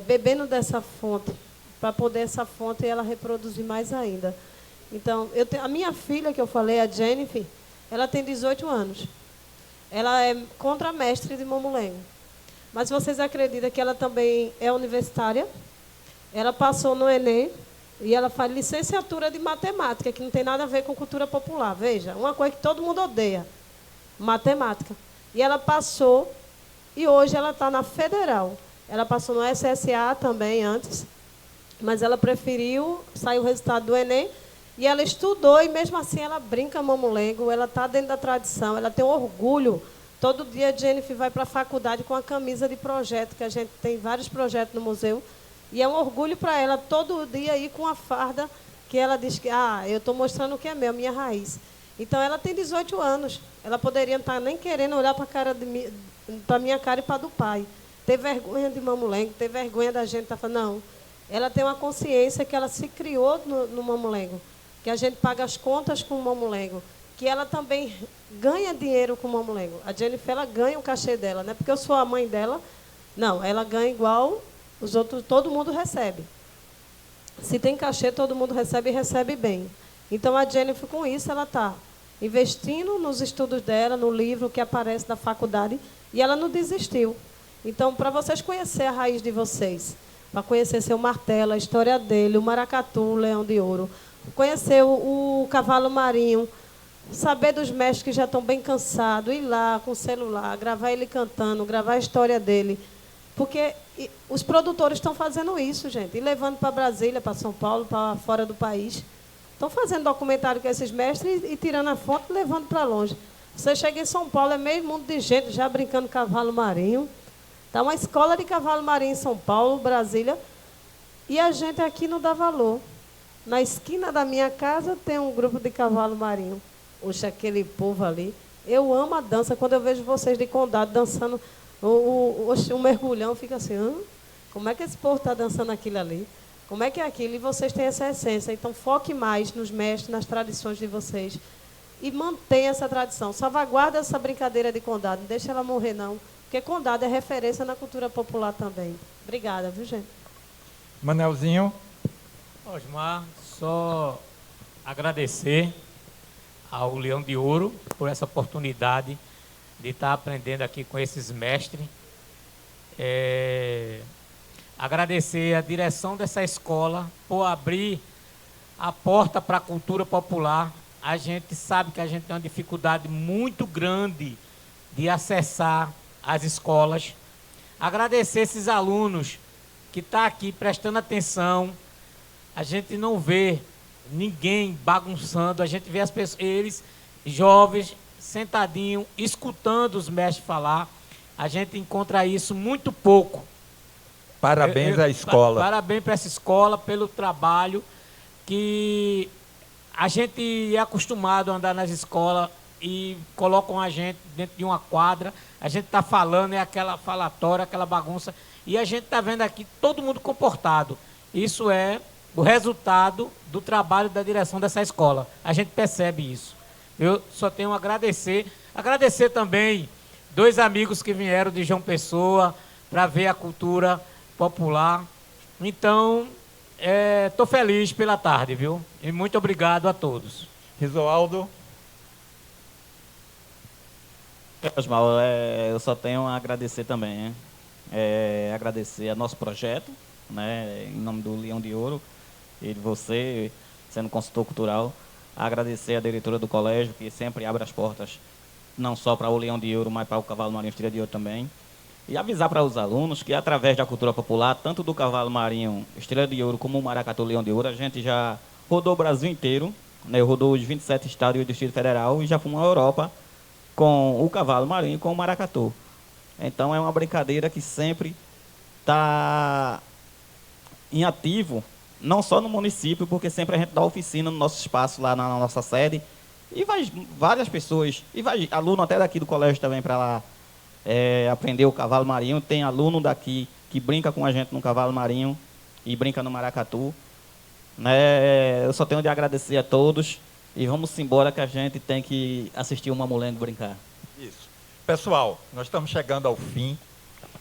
bebendo dessa fonte, para poder essa fonte ela reproduzir mais ainda. Então, a minha filha, que eu falei, a Jennifer, ela tem 18 anos. Ela é contramestre de mamulengo. Mas vocês acreditam que ela também é universitária? Ela passou no Enem e ela faz licenciatura de matemática, que não tem nada a ver com cultura popular. Veja, uma coisa que todo mundo odeia, matemática. E ela passou e hoje ela está na Federal. Ela passou no SSA também antes, mas ela preferiu, saiu o resultado do Enem, e ela estudou e mesmo assim ela brinca mamulengo, ela está dentro da tradição, ela tem um orgulho. Todo dia a Jennifer vai para a faculdade com a camisa de projeto, que a gente tem vários projetos no museu, e é um orgulho para ela todo dia ir com a farda, que ela diz que, eu estou mostrando o que é meu, minha raiz. Então ela tem 18 anos, ela poderia estar nem querendo olhar para a minha cara e para a do pai. Ter vergonha de mamulengo, ter vergonha da gente estar falando, não. Ela tem uma consciência que ela se criou no mamulengo, que a gente paga as contas com o mamulengo, que ela também ganha dinheiro com o mamulengo. A Jennifer, ela ganha o cachê dela, não é porque eu sou a mãe dela, não, ela ganha igual os outros, todo mundo recebe. Se tem cachê, todo mundo recebe e recebe bem. Então, a Jennifer, com isso, ela está investindo nos estudos dela, no livro que aparece da faculdade, e ela não desistiu. Então, para vocês conhecerem a raiz de vocês, para conhecer Seu Martelo, a história dele, o maracatu, o leão de ouro, conhecer o cavalo marinho, saber dos mestres que já estão bem cansados, ir lá com o celular, gravar ele cantando, gravar a história dele. Porque os produtores estão fazendo isso, gente, e levando para Brasília, para São Paulo, para fora do país. Estão fazendo documentário com esses mestres e tirando a foto e levando para longe. Você chega em São Paulo, é meio mundo de gente já brincando cavalo marinho. Está uma escola de cavalo marinho em São Paulo, Brasília, e a gente aqui não dá valor. Na esquina da minha casa tem um grupo de cavalo marinho. Oxe, aquele povo ali. Eu amo a dança. Quando eu vejo vocês de Condado dançando um mergulhão, fica assim, como é que esse povo está dançando aquilo ali? Como é que é aquilo? E vocês têm essa essência. Então, foque mais nos mestres, nas tradições de vocês. E mantenha essa tradição. Salvaguarda essa brincadeira de Condado. Não deixa ela morrer, não. Porque Condado é referência na cultura popular também. Obrigada, viu, gente? Manelzinho. Osmar, só agradecer ao Leão de Ouro por essa oportunidade de estar aprendendo aqui com esses mestres. Agradecer a direção dessa escola por abrir a porta para a cultura popular. A gente sabe que a gente tem uma dificuldade muito grande de acessar as escolas. Agradecer esses alunos que estão aqui prestando atenção. A gente não vê ninguém bagunçando, a gente vê as pessoas, eles, jovens, sentadinhos, escutando os mestres falar. A gente encontra isso muito pouco. Parabéns à escola. Parabéns para essa escola pelo trabalho que a gente é acostumado a andar nas escolas e colocam a gente dentro de uma quadra, a gente está falando, é aquela falatória, aquela bagunça, e a gente está vendo aqui todo mundo comportado. Isso é o resultado do trabalho da direção dessa escola. A gente percebe isso. Eu só tenho a agradecer. Agradecer também 2 amigos que vieram de João Pessoa para ver a cultura popular. Então, estou feliz pela tarde, viu? E muito obrigado a todos. Risoaldo. Osmar, eu só tenho a agradecer também, hein? Agradecer a nosso projeto, né, em nome do Leão de Ouro, e de você, sendo consultor cultural. Agradecer a diretora do colégio, que sempre abre as portas, não só para o Leão de Ouro, mas para o Cavalo Marinho Estrela de Ouro também. E avisar para os alunos que, através da cultura popular, tanto do Cavalo Marinho Estrela de Ouro como o Maracatu Leão de Ouro, a gente já rodou o Brasil inteiro, né, rodou os 27 estados e o Distrito Federal, e já fomos à Europa com o Cavalo Marinho e com o Maracatu. Então é uma brincadeira que sempre está em ativo, não só no município, porque sempre a gente dá oficina no nosso espaço, lá na nossa sede, e vai várias pessoas, e vai aluno até daqui do colégio também para lá aprender o Cavalo Marinho. Tem aluno daqui que brinca com a gente no Cavalo Marinho e brinca no Maracatu. Né? Eu só tenho de agradecer a todos e vamos embora que a gente tem que assistir o Mamulengo brincar. Isso. Pessoal, nós estamos chegando ao fim.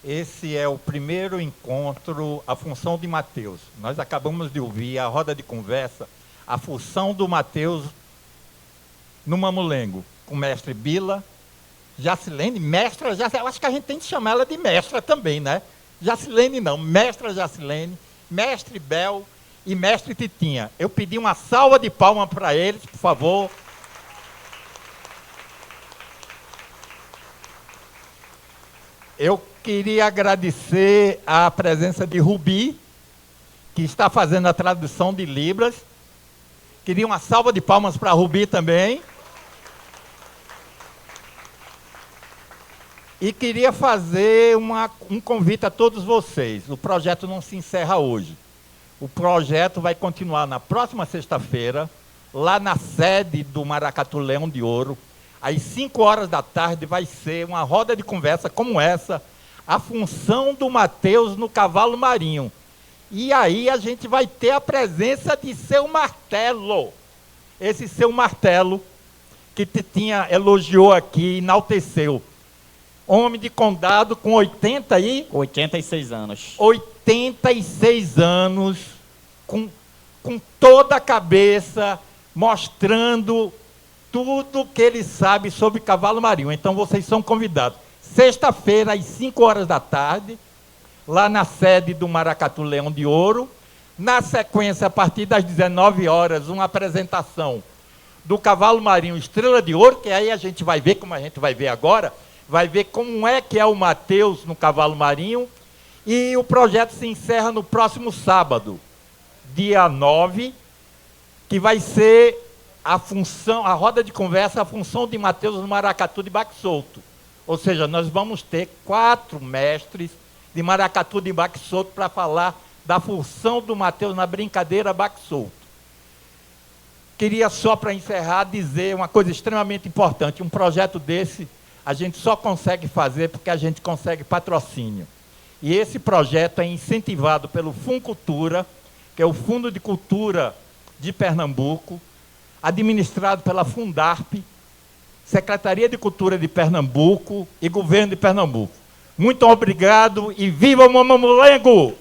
Esse é o primeiro encontro, a função de Mateus. Nós acabamos de ouvir a roda de conversa, a função do Mateus no Mamulengo, com o mestre Bila, Jacilene, mestra, eu acho que a gente tem que chamar ela de mestra também, né? Jacilene não, mestra Jacilene, mestre Bel e mestre Titinha. Eu pedi uma salva de palmas para eles, por favor. Eu queria agradecer a presença de Rubi, que está fazendo a tradução de Libras. Queria uma salva de palmas para Rubi também. E queria fazer um convite a todos vocês. O projeto não se encerra hoje. O projeto vai continuar na próxima sexta-feira, lá na sede do Maracatu Leão de Ouro. Às 5 horas da tarde vai ser uma roda de conversa como essa, a função do Mateus no Cavalo Marinho. E aí a gente vai ter a presença de Seu Martelo. Esse Seu Martelo, que Titinha elogiou aqui, enalteceu. Homem de condado com 86 anos. 86 anos, com toda a cabeça, mostrando tudo que ele sabe sobre Cavalo Marinho. Então vocês são convidados. Sexta-feira, às 5 horas da tarde, lá na sede do Maracatu Leão de Ouro. Na sequência, a partir das 19 horas, uma apresentação do Cavalo Marinho Estrela de Ouro, que aí a gente vai ver, como a gente vai ver agora, vai ver como é que é o Mateus no Cavalo Marinho. E o projeto se encerra no próximo sábado, dia 9, que vai ser a roda de conversa, a função de Mateus no Maracatu de Baque Solto. Ou seja, nós vamos ter 4 mestres de Maracatu de Baque Solto para falar da função do Mateus na brincadeira Baque Solto. Queria só, para encerrar, dizer uma coisa extremamente importante. Um projeto desse a gente só consegue fazer porque a gente consegue patrocínio. E esse projeto é incentivado pelo Funcultura, que é o Fundo de Cultura de Pernambuco, administrado pela Fundarp, Secretaria de Cultura de Pernambuco e Governo de Pernambuco. Muito obrigado e viva o Mamulengo!